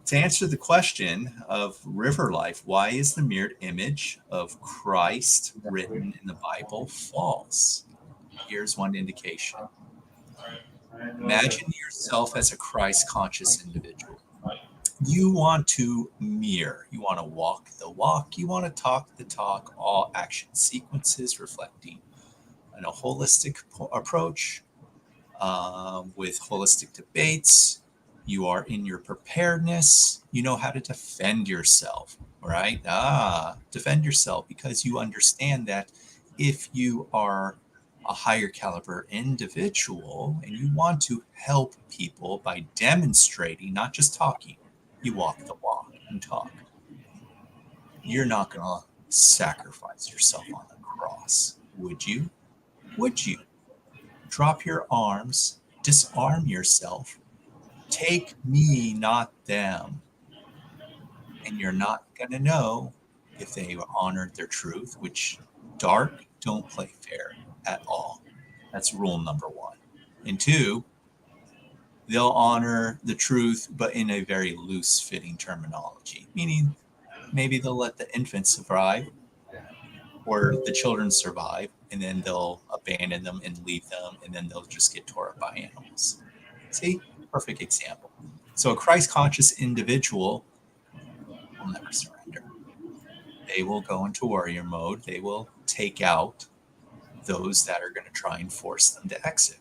To answer the question of river life, why is the mirrored image of Christ written in the Bible false? Here's one indication. Imagine yourself as a Christ conscious individual. You want to mirror. You want to walk the walk. You want to talk the talk. All action sequences reflecting a holistic approach with holistic debates. You are in your preparedness. You know how to defend yourself, right? Defend yourself because you understand that if you are a higher caliber individual and you want to help people by demonstrating, not just talking, you walk the walk and talk. You're not going to sacrifice yourself on the cross, would you? Would you? Drop your arms, disarm yourself, take me, not them. And you're not going to know if they honored their truth, which dark don't play fair at all. That's rule number 1. And 2, they'll honor the truth, but in a very loose fitting terminology, meaning maybe they'll let the infants survive or the children survive, and then they'll abandon them and leave them, and then they'll just get tore up by animals. See? Perfect example. So a Christ-conscious individual will never surrender. They will go into warrior mode. They will take out those that are going to try and force them to exit.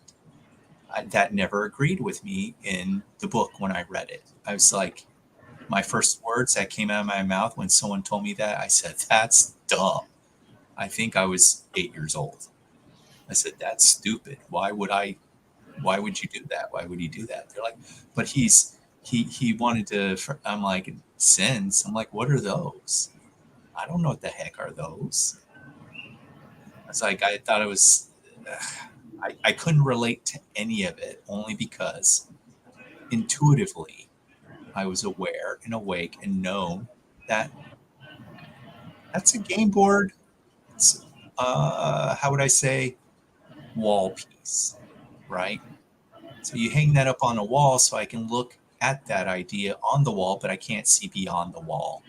That never agreed with me in the book when I read it. I was like, my first words that came out of my mouth when someone told me that, I said, that's dumb. I think I was 8 years old. I said, that's stupid. Why would you do that? Why would he do that? They're like, but he wanted to, I'm like, sins. I'm like, what are those? I don't know what the heck are those. It's like, I thought it was, I couldn't relate to any of it only because intuitively I was aware and awake and known that that's a game board. It's, how would I say, wall piece, right? So you hang that up on a wall so I can look at that idea on the wall, but I can't see beyond the wall.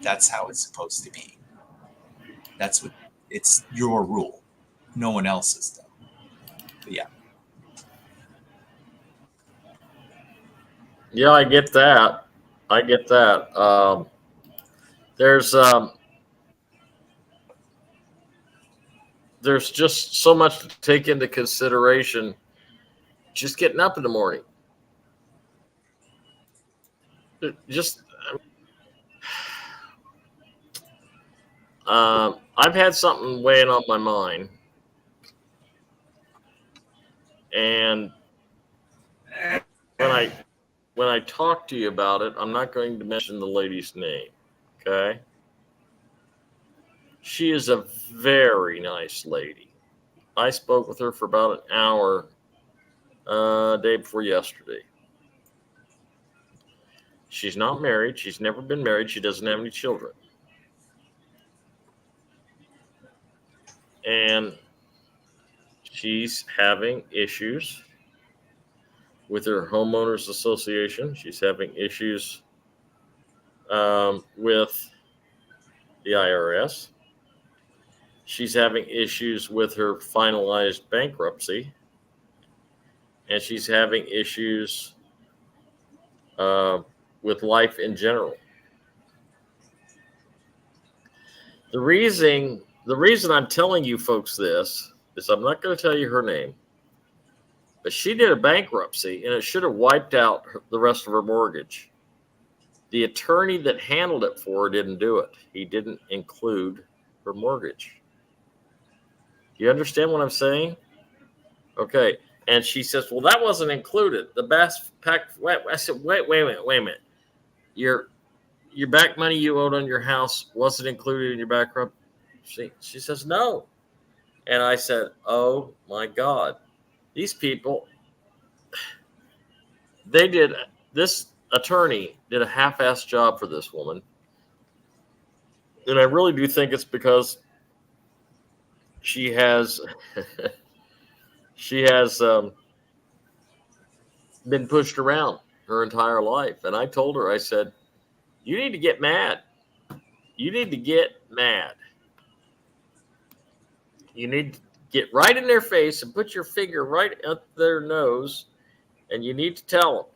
That's how it's supposed to be. That's what it's your rule. No one else's though. But yeah. Yeah, I get that. There's just so much to take into consideration. Just getting up in the morning. Just, I've had something weighing on my mind, and when I talk to you about it, I'm not going to mention the lady's name. Okay. She is a very nice lady. I spoke with her for about an hour day before yesterday. She's not married. She's never been married. She doesn't have any children. And she's having issues with her homeowners association. She's having issues with the IRS. She's having issues with her finalized bankruptcy. And she's having issues with life in general. The reason I'm telling you folks this is I'm not going to tell you her name, but she did a bankruptcy and it should have wiped out the rest of her mortgage. The attorney that handled it for her didn't do it. He didn't include her mortgage. Do you understand what I'm saying? Okay. And she says, well, that wasn't included. The best pack. I said, wait a minute. Your back money you owed on your house wasn't included in your bankruptcy. She says, no. And I said, oh my God, these people, this attorney did a half-assed job for this woman. And I really do think it's because she has been pushed around her entire life. And I told her, I said, you need to get mad. You need to get mad. You need to get right in their face and put your finger right at their nose, and you need to tell them,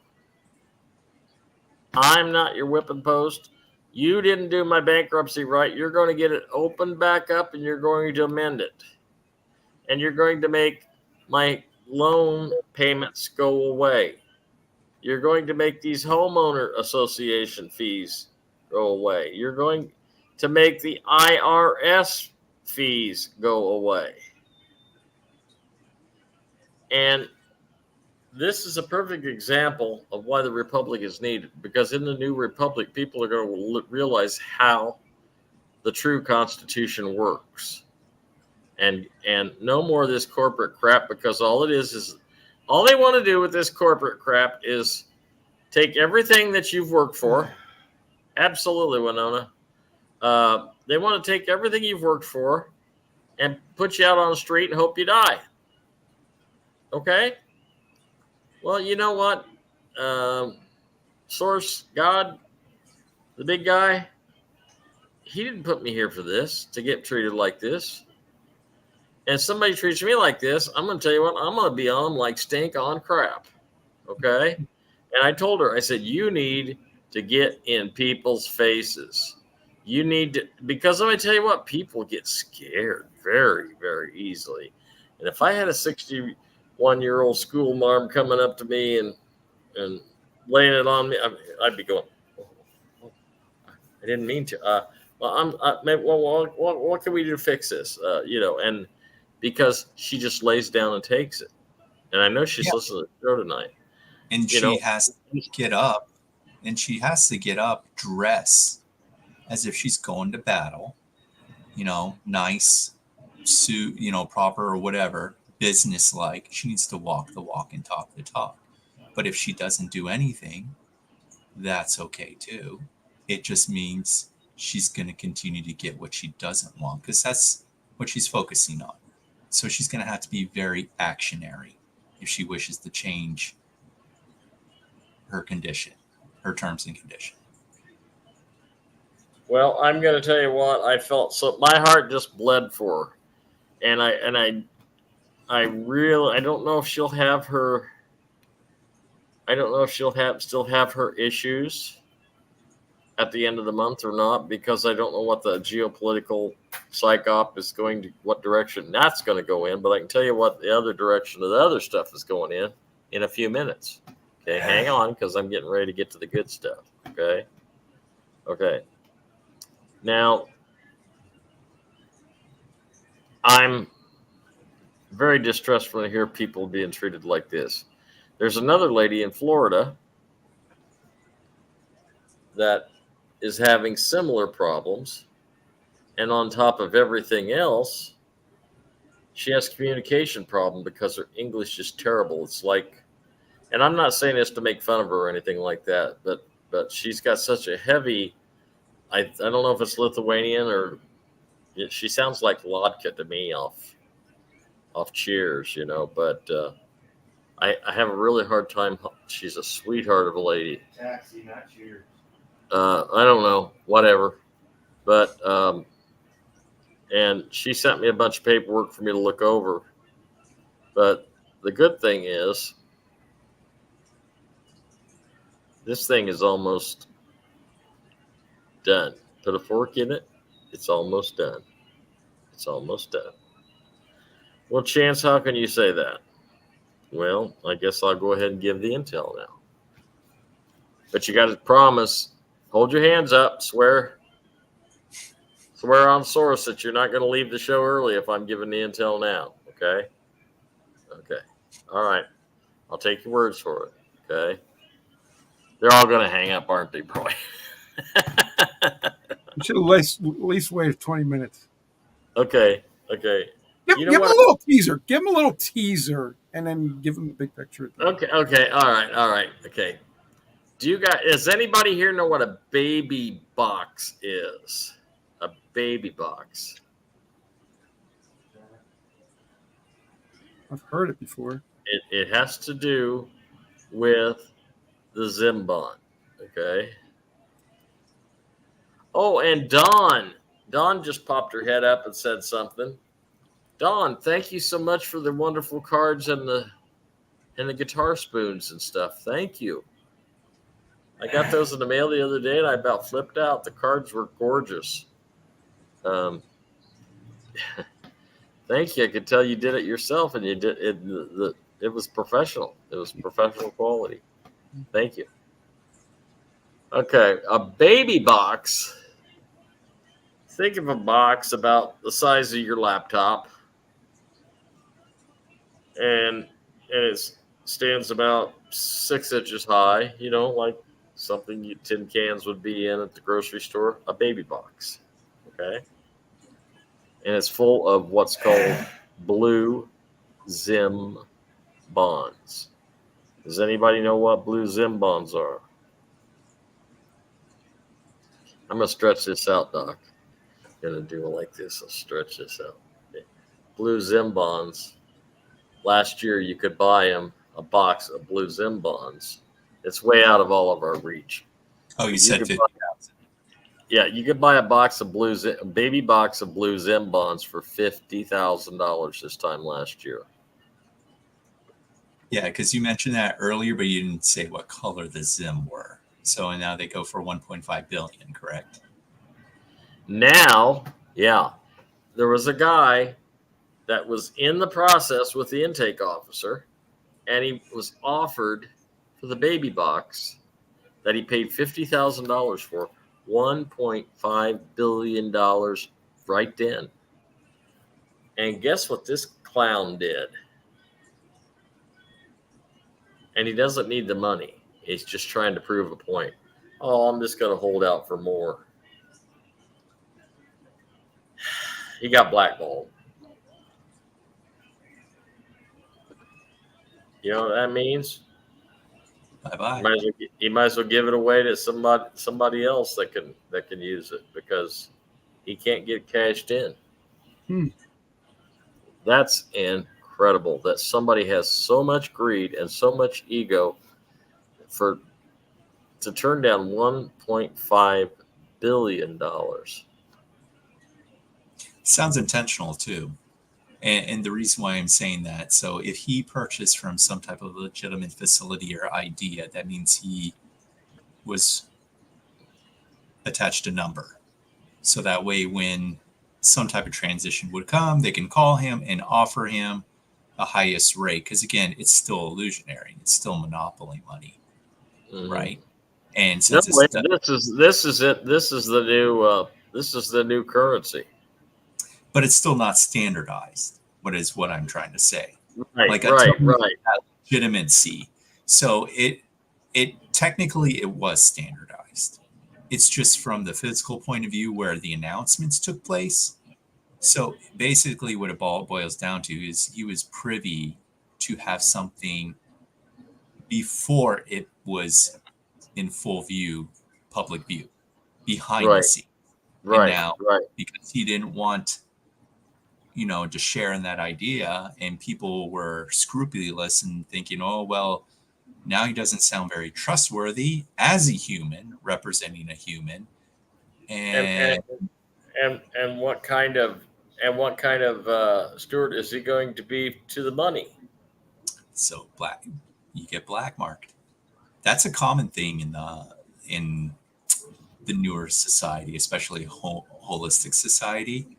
I'm not your whipping post. You didn't do my bankruptcy right. You're going to get it opened back up and you're going to amend it. And you're going to make my loan payments go away. You're going to make these homeowner association fees go away. You're going to make the IRS fees go away. And this is a perfect example of why the republic is needed, because in the new republic, people are going to realize how the true Constitution works, and no more of this corporate crap, because all it is all they want to do with this corporate crap is take everything that you've worked for. Absolutely, Winona. They want to take everything you've worked for and put you out on the street and hope you die. Okay? Well, you know what? Source, God, the big guy, he didn't put me here for this, to get treated like this. And somebody treats me like this, I'm going to tell you what, I'm going to be on them like stink on crap. Okay? And I told her, I said, you need to get in people's faces. You need to, because let me tell you what, people get scared very, very easily. And if I had a 61-year-old school marm coming up to me and laying it on me, I'd be going, oh, I didn't mean to. What can we do to fix this? And because she just lays down and takes it. And I know she's listening to the show tonight. And she has to get up, dress as if she's going to battle, nice suit, proper or whatever, business-like. She needs to walk the walk and talk the talk. But if she doesn't do anything, that's okay too. It just means she's going to continue to get what she doesn't want, because that's what she's focusing on. So she's going to have to be very actionary if she wishes to change her condition, her terms and conditions. Well, I'm going to tell you what, I felt so, my heart just bled for her. And I really, I don't know if she'll have her, still have her issues at the end of the month or not, because I don't know what the geopolitical psyop is going to, what direction that's going to go in. But I can tell you what the other direction of the other stuff is going in a few minutes. Okay, hang on, because I'm getting ready to get to the good stuff. Okay. Now, I'm very distressed when I hear people being treated like this. There's another lady in Florida that is having similar problems. And on top of everything else, she has a communication problem because her English is terrible. It's like, and I'm not saying this to make fun of her or anything like that, but she's got such a heavy, I don't know if it's Lithuanian or, she sounds like Lodka to me off Cheers, but I have a really hard time. She's a sweetheart of a lady. Taxi, not Cheers. I don't know, whatever. But, and she sent me a bunch of paperwork for me to look over. But the good thing is, this thing is almost done. Put a fork in it. It's almost done. It's almost done. Well, Chance, how can you say that? Well, I guess I'll go ahead and give the intel now. But you got to promise, hold your hands up, swear on source that you're not going to leave the show early if I'm giving the intel now. Okay? Okay. All right. I'll take your words for it. Okay? They're all going to hang up, aren't they, Broy? You should at least wait 20 minutes. Okay. Give him a little teaser. Give him a little teaser, and then give him the big picture. Okay. All right. Okay. Does anybody here know what a baby box is? A baby box. I've heard it before. It has to do with the Zimbon. Okay. Oh, and Dawn just popped her head up and said something. Dawn, thank you so much for the wonderful cards and the guitar spoons and stuff. Thank you. I got those in the mail the other day, and I about flipped out. The cards were gorgeous. Thank you. I could tell you did it yourself, and you did it. It was professional. It was professional quality. Thank you. Okay, a baby box. Think of a box about the size of your laptop, and it stands about 6 inches high. You know, like something tin cans would be in at the grocery store. A baby box. Okay, and it's full of what's called blue Zim bonds. Does anybody know what blue Zim bonds are? I'm gonna stretch this out, Doc. I'm gonna do it like this. I'll stretch this out. Okay. Blue Zim bonds. Last year, you could buy them a box of blue Zim bonds. It's way out of all of our reach. Oh, you said 50,000. Yeah, you could buy a box of a baby box of blue Zim bonds for $50,000 this time last year. Yeah, because you mentioned that earlier, but you didn't say what color the Zim were. So now they go for 1.5 billion, correct? Now, yeah, there was a guy that was in the process with the intake officer, and he was offered for the baby box that he paid $50,000 for, $1.5 billion right then. And guess what this clown did? And he doesn't need the money. He's just trying to prove a point. Oh, I'm just going to hold out for more. He got blackballed. You know what that means? Bye-bye. He might as well give it away to somebody else that can use it, because he can't get cashed in. That's incredible that somebody has so much greed and so much ego to turn down $1.5 billion. Sounds intentional too. And the reason why I'm saying that, so if he purchased from some type of legitimate facility or idea, that means he was attached a number. So that way, when some type of transition would come, they can call him and offer him the highest rate. Because again, it's still illusionary. It's still monopoly money, right? And since this is it. This is the new currency. But it's still not standardized. What I'm trying to say. Right. Legitimacy. So it technically it was standardized. It's just from the physical point of view where the announcements took place. So basically, what it boils down to is he was privy to have something before it was in full view, public view, behind the scenes. Right. And now, because he didn't want, to share in that idea, and people were scrupulous and thinking, oh, well, now he doesn't sound very trustworthy as a human, representing a human. And what kind of steward is he going to be to the money? So you get black marked. That's a common thing in the newer society, especially holistic society.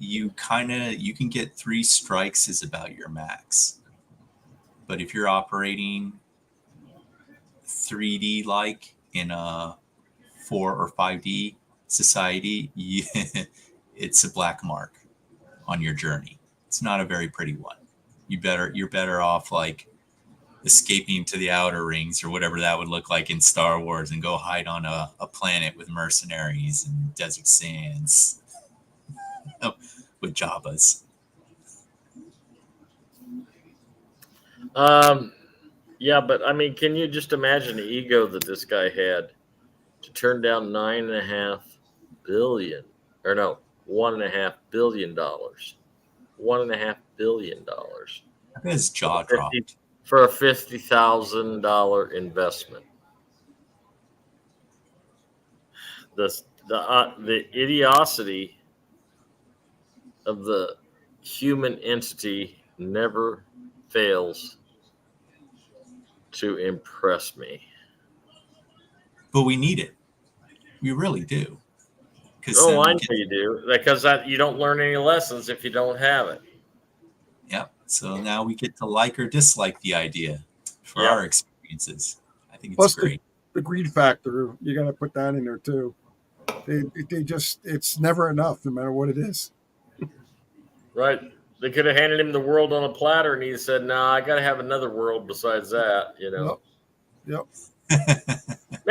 You can get 3 strikes is about your max. But if you're operating 3D like in a 4 or 5D society, it's a black mark on your journey. It's not a very pretty one. You're better off like escaping to the outer rings or whatever that would look like in Star Wars and go hide on a planet with mercenaries and desert sands with Jabbas. Yeah, but I mean, can you just imagine the ego that this guy had to turn down $1.5 billion $1.5 billion. I bet his jaw dropped. For a $50,000 investment. The idiocy of the human entity never fails to impress me. but we need it. We really do. Oh, I know you do, because you don't learn any lessons if you don't have it. Yeah. So now we get to like or dislike the idea for Yep. our experiences. I think it's Plus great. the greed factor, you got to put that in there too. They just, it's never enough, no matter what it is. Right. They could have handed him the world on a platter, and he said, "Nah, I got to have another world besides that." You know. Yep.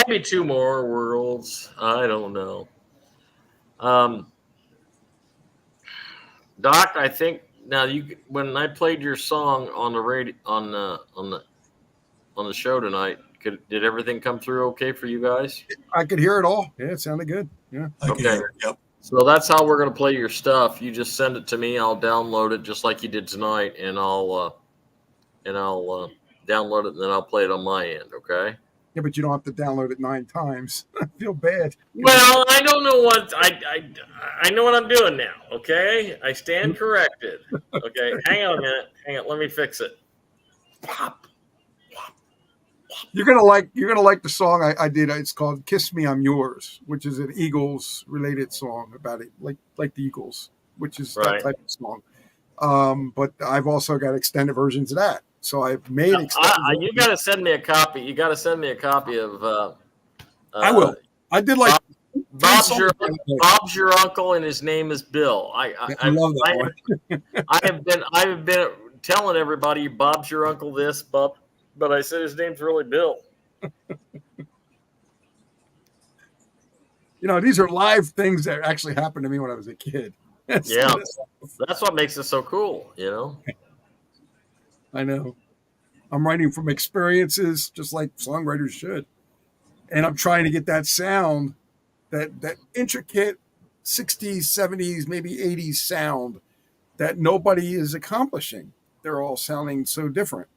Maybe 2 more worlds. I don't know. Doc, I think now when I played your song on the radio on the show tonight, did everything come through okay for you guys? I could hear it all. Yeah, it sounded good. Yeah. Okay. Yep. So that's how we're going to play your stuff. You just send it to me. I'll download it just like you did tonight, and I'll download it, and then I'll play it on my end. Okay. Yeah, but you don't have to download it 9 times. I feel bad. Well, I don't know what I know what I'm doing now. Okay, I stand corrected. Okay, hang on a minute. Hang on, let me fix it. You're gonna like the song I did. It's called "Kiss Me, I'm Yours," which is an Eagles related song about it, like the Eagles, which is Right. that type of song. But I've also got extended versions of that. So I've made extended. You got to send me a copy. You got to send me a copy of. I will. I did like Bob's your uncle, and his name is Bill. I love that one. I have been telling everybody Bob's your uncle this, but I said his name's really Bill. These are live things that actually happened to me when I was a kid. That's what makes it so cool, I know. I'm writing from experiences, just like songwriters should. And I'm trying to get that sound, that intricate 60s, 70s, maybe 80s sound that nobody is accomplishing. They're all sounding so different.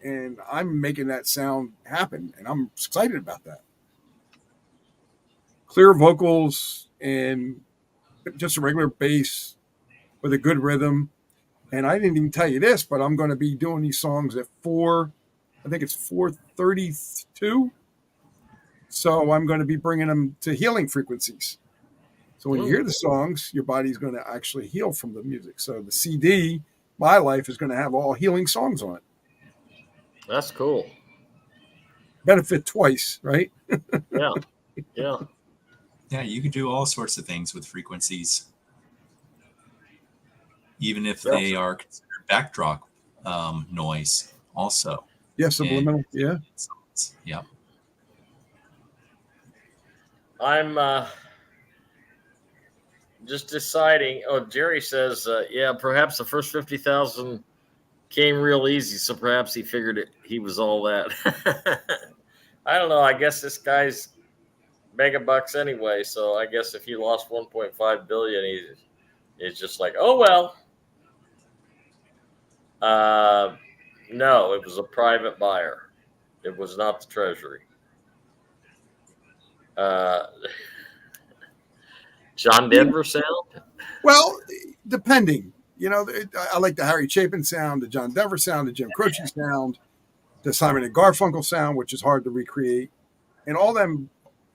And I'm making that sound happen, and I'm excited about that. Clear vocals and just a regular bass with a good rhythm. And I didn't even tell you this, but I'm going to be doing these songs at 432. So I'm going to be bringing them to healing frequencies. So when you hear the songs, your body's going to actually heal from the music. So the CD, My Life, is going to have all healing songs on it. That's cool. Benefit twice, right? Yeah. Yeah, you can do all sorts of things with frequencies, even if they are considered backdrop noise also. Yeah, subliminal. Yeah. Yeah. I'm just deciding. Oh, Jerry says, perhaps the first 50,000 came real easy, so perhaps he figured he was all that. I don't know. I guess this guy's mega bucks anyway, so I guess if he lost 1.5 billion, he's just like, oh well. No, it was a private buyer. It was not the Treasury. John Denver sound? Well, depending. I like the Harry Chapin sound, the John Denver sound, the Jim Croce sound, the Simon and Garfunkel sound, which is hard to recreate. And all them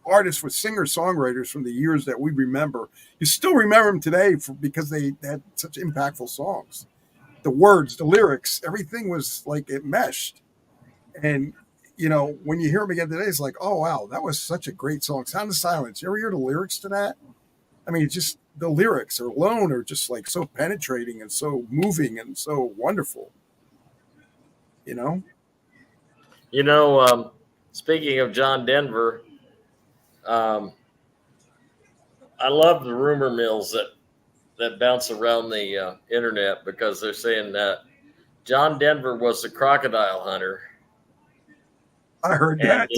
artists with singer-songwriters from the years that we remember. You still remember them today because they had such impactful songs. The words, the lyrics, everything was like it meshed. And, when you hear them again today, it's like, oh, wow, that was such a great song. Sound of Silence. You ever hear the lyrics to that? I mean, just the lyrics alone are just like so penetrating and so moving and so wonderful. Speaking of John Denver, I love the rumor mills that bounce around the internet, because they're saying that John Denver was the crocodile hunter. I heard that.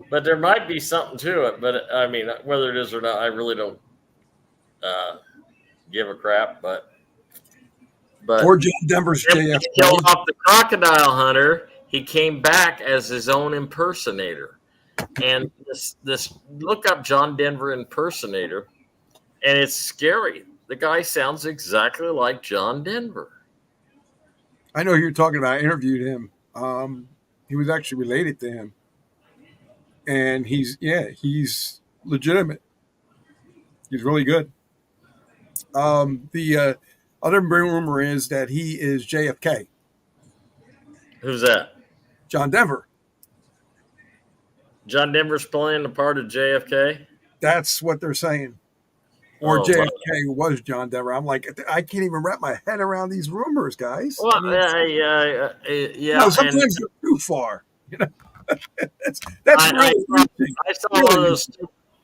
But there might be something to it. But I mean, whether it is or not, I really don't give a crap. But or John Denver's JF. He killed off the crocodile hunter. He came back as his own impersonator. And this look up John Denver impersonator, and it's scary. The guy sounds exactly like John Denver. I know who you're talking about. I interviewed him. He was actually related to him. and he's legitimate. He's really good. The other rumor is that he is JFK, Who's that? John Denver. John Denver's playing the part of JFK. That's what they're saying. Or Oh, JFK wow. was John Denver. I'm like, I can't even wrap my head around these rumors, guys. Well, I mean, yeah, sometimes and they're too far. That's I, really I, reaching. I saw Really one of those.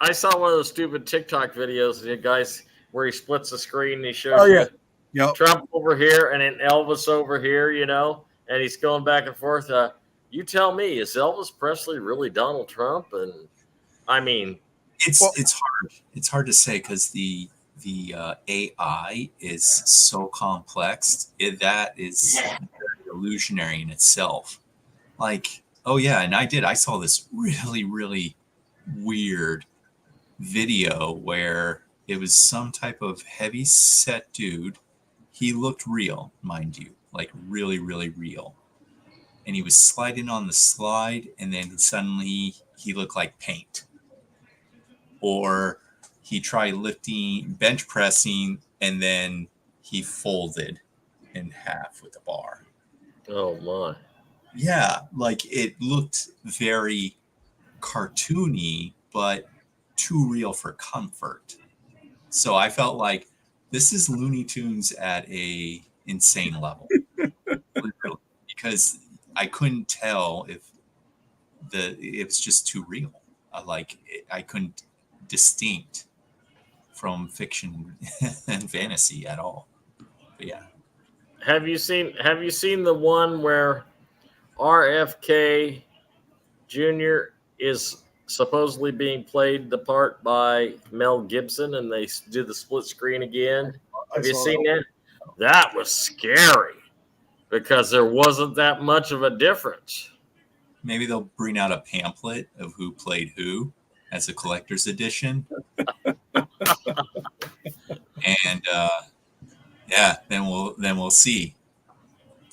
I saw one of those stupid TikTok videos, the guys where he splits the screen and he shows Oh yeah, you yep. Trump over here and then Elvis over here, and he's going back and forth. You tell me, is Elvis Presley really Donald Trump? And I mean, It's hard to say because the AI is so complex. That is very illusionary in itself. Like, oh yeah, and I saw this really, really weird video where it was some type of heavy set dude. He looked real, mind you, like really, really real. And he was sliding on the slide, and then suddenly he looked like paint. Or he tried bench pressing, and then he folded in half with the bar. oh my. Yeah, like it looked very cartoony, but too real for comfort. So I felt like this is Looney Tunes at a insane level, literally, because I couldn't tell if it was just too real. I couldn't distinct from fiction and fantasy at all. But yeah, Have you seen the one where RFK Jr. is supposedly being played the part by Mel Gibson, and they do the split screen again? Have you seen that? That was scary because there wasn't that much of a difference. maybe they'll bring out a pamphlet of who played who as a collector's edition, and yeah, then we'll see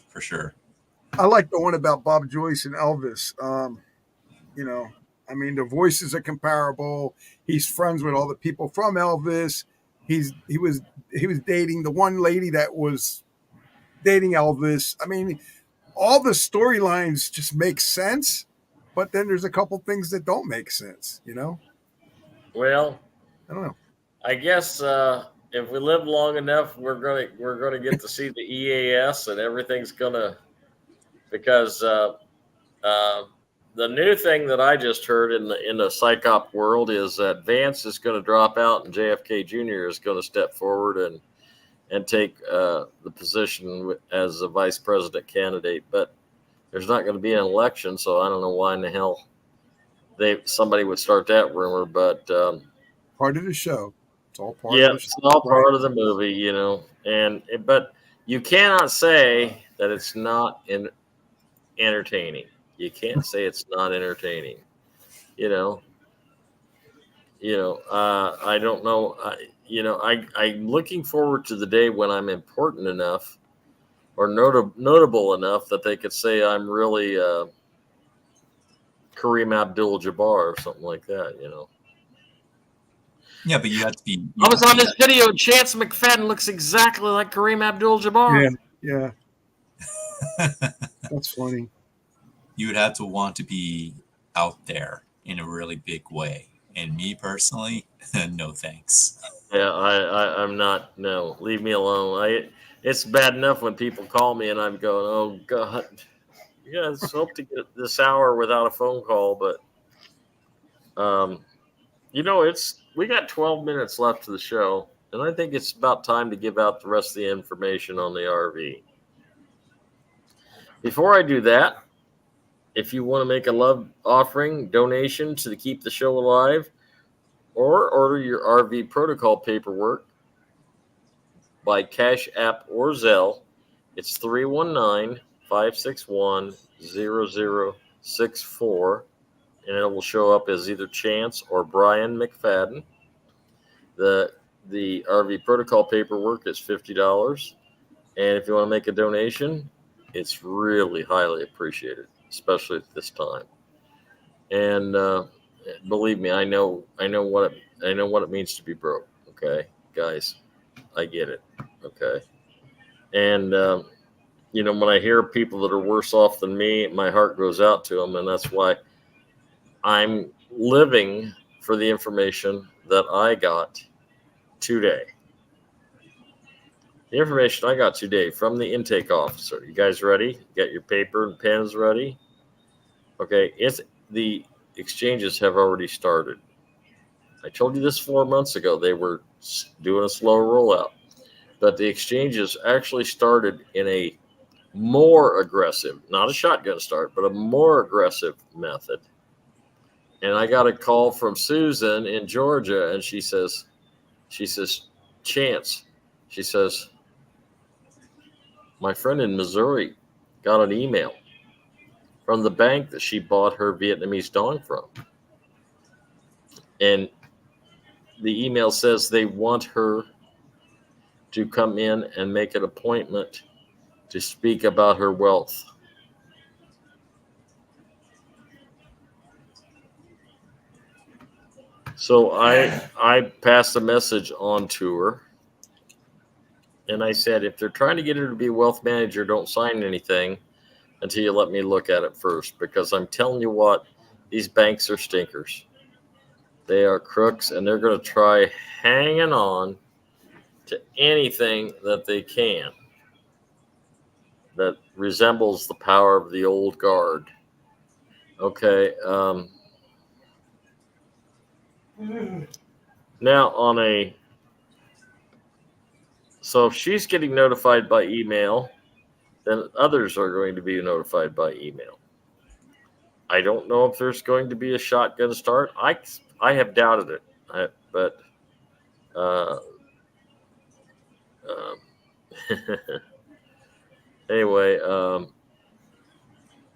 for sure. I like the one about Bob Joyce and Elvis. I mean, the voices are comparable. He's friends with all the people from Elvis. He was dating the one lady that was dating Elvis. I mean, all the storylines just make sense, but then there's a couple things that don't make sense. Well, I don't know. I guess if we live long enough, we're gonna get to see the EAS, and everything's gonna because the new thing that I just heard in the psyop world is that Vance is going to drop out and JFK Jr. is going to step forward and take the position as a vice president candidate. But there's not going to be an election, so I don't know why in the hell somebody would start that rumor. But Part of the show. It's all part yeah, of the show. it's all part of the movie, but you cannot say that it's not entertaining. You can't say it's not entertaining. I don't know. I'm looking forward to the day when I'm important enough or notable enough that they could say I'm really Kareem Abdul-Jabbar or something like that. Yeah, but you have to be. I was on this video, and Chance McFadden looks exactly like Kareem Abdul-Jabbar. Yeah. That's funny. You would have to want to be out there in a really big way. And me personally, no thanks. Yeah, I'm not. No, leave me alone. It's bad enough when people call me and I'm going, oh God. Yeah, let's hope to get this hour without a phone call, but we got 12 minutes left to the show, and I think it's about time to give out the rest of the information on the RV. Before I do that, if you want to make a love offering donation to keep the show alive, or order your RV protocol paperwork by Cash App or Zelle, it's 319-561-0064, and it will show up as either Chance or Brian McFadden. The RV protocol paperwork is $50, and if you want to make a donation, it's really highly appreciated, especially at this time. And Believe me, I know what it means to be broke. Okay, guys, I get it. Okay, and when I hear people that are worse off than me, my heart goes out to them, and that's why I'm living for the information that I got today. The information I got today from the intake officer. You guys ready? You got your paper and pens ready? Okay, the exchanges have already started. I told you this 4 months ago. They were doing a slow rollout, but the exchanges actually started in a more aggressive, not a shotgun start, but a more aggressive method. And I got a call from Susan in Georgia, and she says, Chance, she says, my friend in Missouri got an email from the bank that she bought her Vietnamese dong from. And the email says they want her to come in and make an appointment to speak about her wealth. So I passed the message on to her. And I said, if they're trying to get her to be a wealth manager, don't sign anything until you let me look at it first. Because I'm telling you what, these banks are stinkers. They are crooks, and they're going to try hanging on to anything that they can that resembles the power of the old guard. Okay. Now so if she's getting notified by email, then others are going to be notified by email. I don't know if there's going to be a shotgun start. I have doubted it, but anyway,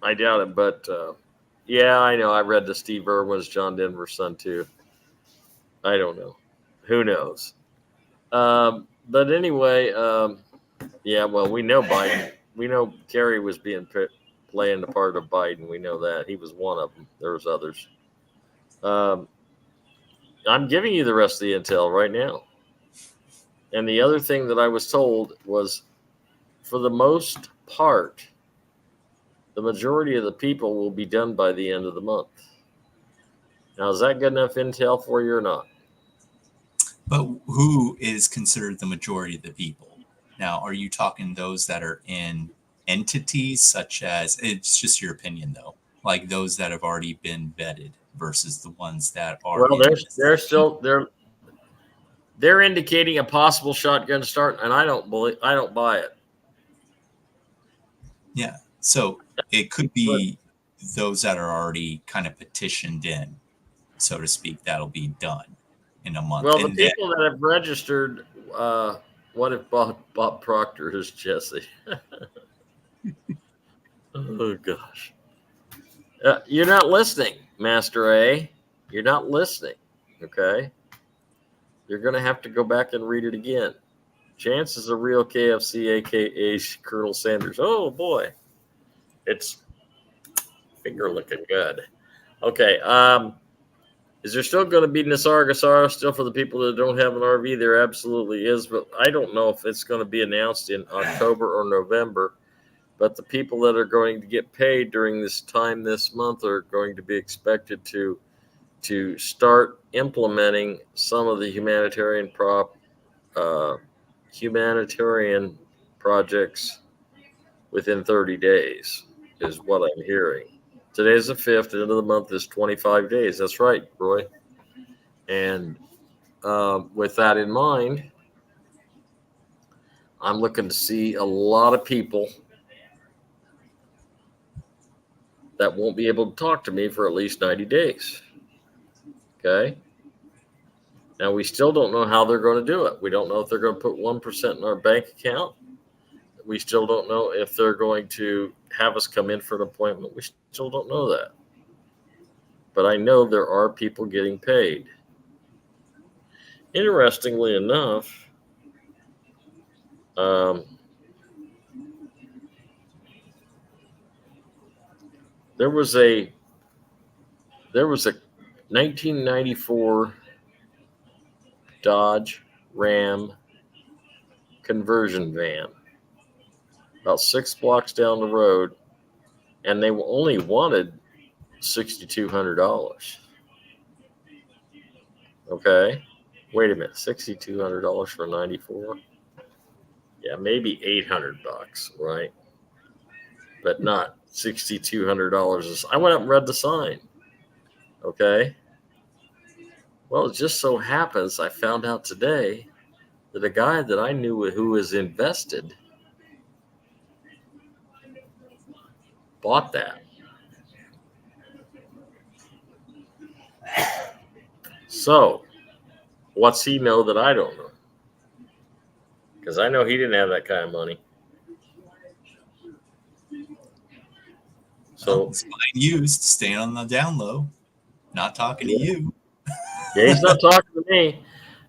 I doubt it. But yeah, I know. I read the Steve Irwin's John Denver's son too. I don't know. Who knows? But anyway, yeah. Well, we know Biden. We know Kerry was playing the part of Biden. We know that he was one of them. There was others. I'm giving you the rest of the intel right now. And the other thing that I was told was, for the most part, the majority of the people will be done by the end of the month. Now, is that good enough intel for you or not? But who is considered the majority of the people? Now, are you talking those that are in entities such as, it's just your opinion though, like those that have already been vetted versus the ones that are? Well, they're indicating a possible shotgun start, and I don't buy it. Yeah. So it could be those that are already kind of petitioned in, so to speak, that'll be done in a month. Well, the people that have registered, what if Bob Proctor is Jesse? Oh, gosh. You're not listening, Master A. You're not listening, okay? You're going to have to go back and read it again. Chance is a real KFC, a.k.a. Colonel Sanders. Oh, boy. It's finger looking good. Okay. Is there still going to be Nisargasara still for the people that don't have an RV? There absolutely is, but I don't know if it's going to be announced in October or November. But the people that are going to get paid during this time this month are going to be expected to start implementing some of the humanitarian projects within 30 days, is what I'm hearing. Today's the 5th. The end of the month is 25 days. That's right, Roy. And with that in mind, I'm looking to see a lot of people that won't be able to talk to me for at least 90 days. Okay? Now, we still don't know how they're going to do it. We don't know if they're going to put 1% in our bank account. We still don't know if they're going to have us come in for an appointment. We still don't know that. But I know there are people getting paid. Interestingly enough, there was a 1994 Dodge Ram conversion van, about 6 blocks down the road, and they only wanted $6,200. Okay, wait a minute, $6,200 for 94? Yeah, maybe $800, right? But not $6,200. I went up and read the sign. Okay. Well, it just so happens I found out today that a guy that I knew who was invested bought that. So, what's he know that I don't know? Because I know he didn't have that kind of money. So, it's fine used, staying on the down low, not talking to you. Yeah, he's not talking to me.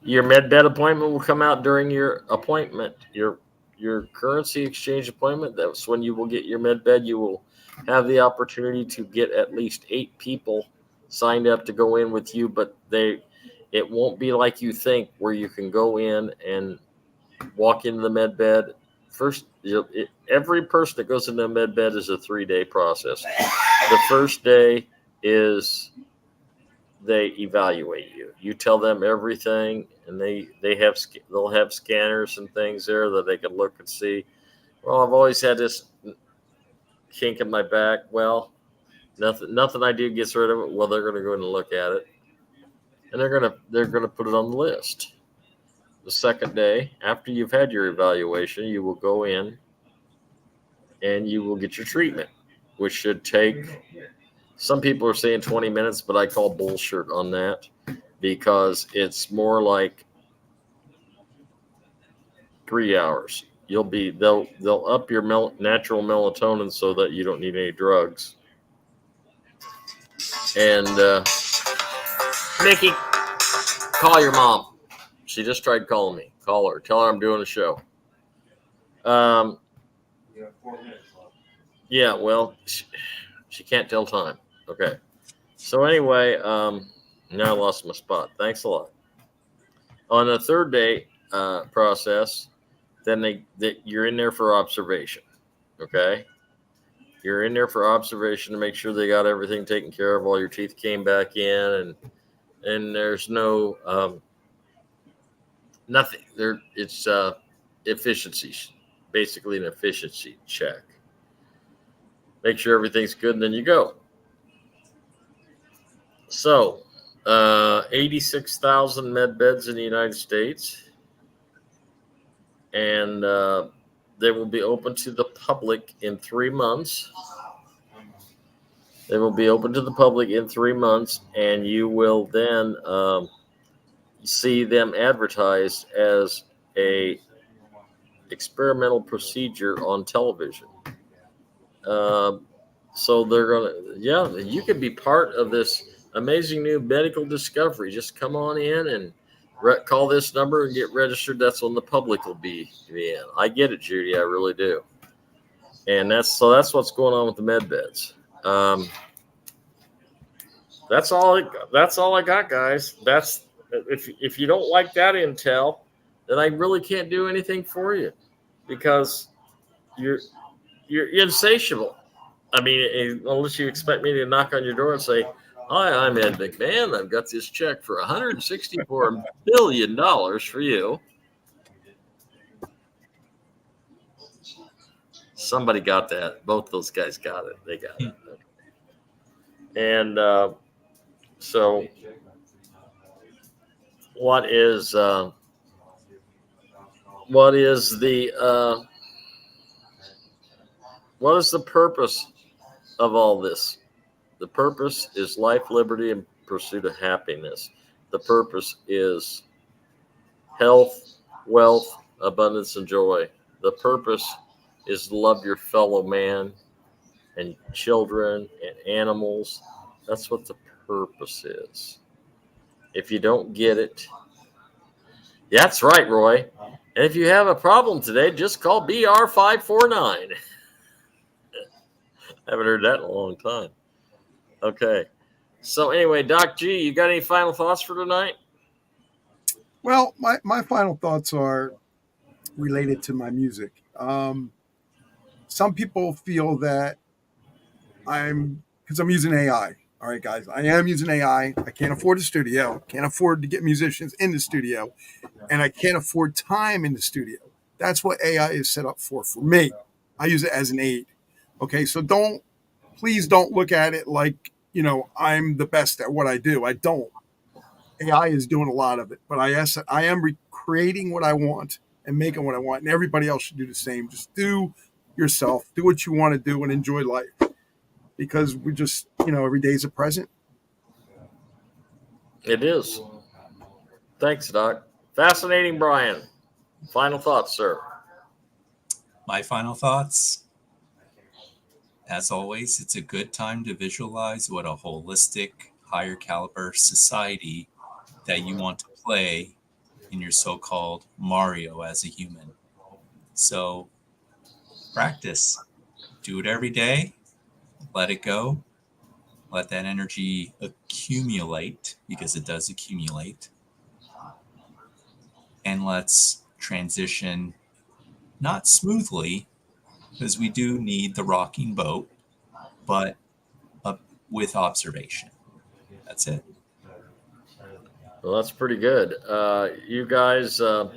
Your med bed appointment will come out during your appointment, your currency exchange appointment. That's when you will get your med bed. You will have the opportunity to get at least 8 people signed up to go in with you, but it won't be like you think, where you can go in and walk into the med bed. First, every person that goes into a med bed is a 3-day process. The first day is they evaluate you. You tell them everything, and they'll have scanners and things there that they can look and see. Well, I've always had this kink in my back. Well, nothing I do gets rid of it. Well, they're going to go in and look at it, and they're going to put it on the list. The second day, after you've had your evaluation, you will go in and you will get your treatment, which should take, some people are saying 20 minutes, but I call bullshit on that, because it's more like 3 hours. They'll up your natural melatonin so that you don't need any drugs. And Mickey, call your mom. She just tried calling me. Call her. Tell her I'm doing a show. You have 4 minutes left. Yeah, well, she can't tell time. Okay. So anyway, now I lost my spot. Thanks a lot. On the third day process, then you're in there for observation. Okay. You're in there for observation to make sure they got everything taken care of. All your teeth came back in, and there's no nothing there. It's efficiency, basically an efficiency check. Make sure everything's good, and then you go. So, 86,000 med beds in the United States, and they will be open to the public in 3 months. They will be open to the public in 3 months, and you will then see them advertised as a experimental procedure on television. So they're gonna, you could be part of this amazing new medical discovery. Just come on in and call this number and get registered. That's when the public will be in. I get it, Judy. I really do. And that's what's going on with the med beds. That's all I got, guys. That's, if you don't like that intel, then I really can't do anything for you, because you're insatiable. I mean, unless you expect me to knock on your door and say, "Hi, I'm Ed McMahon. I've got this check for $164 billion for you." Somebody got that. Both those guys got it. They got it. And so what is the purpose of all this? The purpose is life, liberty, and pursuit of happiness. The purpose is health, wealth, abundance, and joy. The purpose is to love your fellow man and children and animals. That's what the purpose is. If you don't get it, that's right, Roy. And if you have a problem today, just call BR549. I haven't heard that in a long time. Okay. So anyway, Doc G, you got any final thoughts for tonight? Well, my final thoughts are related to my music. Some people feel that because I'm using AI. All right, guys, I am using AI. I can't afford a studio, can't afford to get musicians in the studio, and I can't afford time in the studio. That's what AI is set up for me. I use it as an aid. Okay, so please don't look at it like, I'm the best at what I do. I don't. AI is doing a lot of it, but I am creating what I want and making what I want, and everybody else should do the same. Just do yourself, do what you want to do, and enjoy life, because we just, every day is a present. It is. Thanks, Doc. Fascinating, Brian. Final thoughts, sir. My final thoughts. As always, it's a good time to visualize what a holistic, higher caliber society that you want to play in your so-called Mario as a human. So practice. Do it every day. Let it go. Let that energy accumulate, because it does accumulate. And let's transition, not smoothly, because we do need the rocking boat, but with observation. That's it. Well, that's pretty good. You guys, I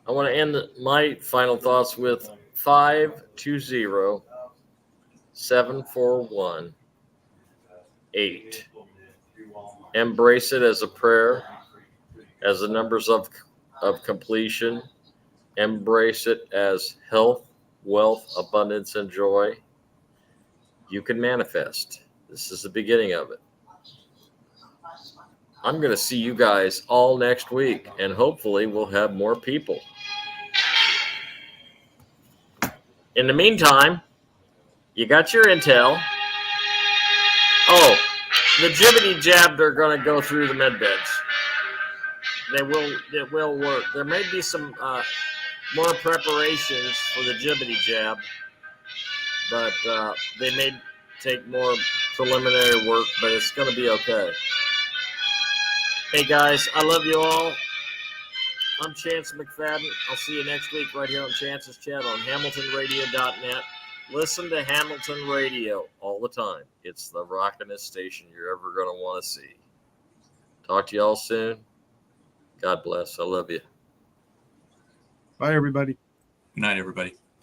want to end my final thoughts with 520-741-8. Embrace it as a prayer, as the numbers of completion. Embrace it as health, wealth, abundance, and joy. You can manifest. This is the beginning of it. I'm going to see you guys all next week, and hopefully we'll have more people. In the meantime, you got your intel. Oh, the jibbity jab, they're going to go through the med beds. It will work. There may be some more preparations for the jibbity jab, but they may take more preliminary work, but it's going to be okay. Hey guys, I love you all. I'm Chance McFadden. I'll see you next week right here on Chance's Chat on HamiltonRadio.net. Listen to Hamilton Radio all the time. It's the rockinest station you're ever going to want to see. Talk to you all soon. God bless. I love you. Bye, everybody. Good night, everybody.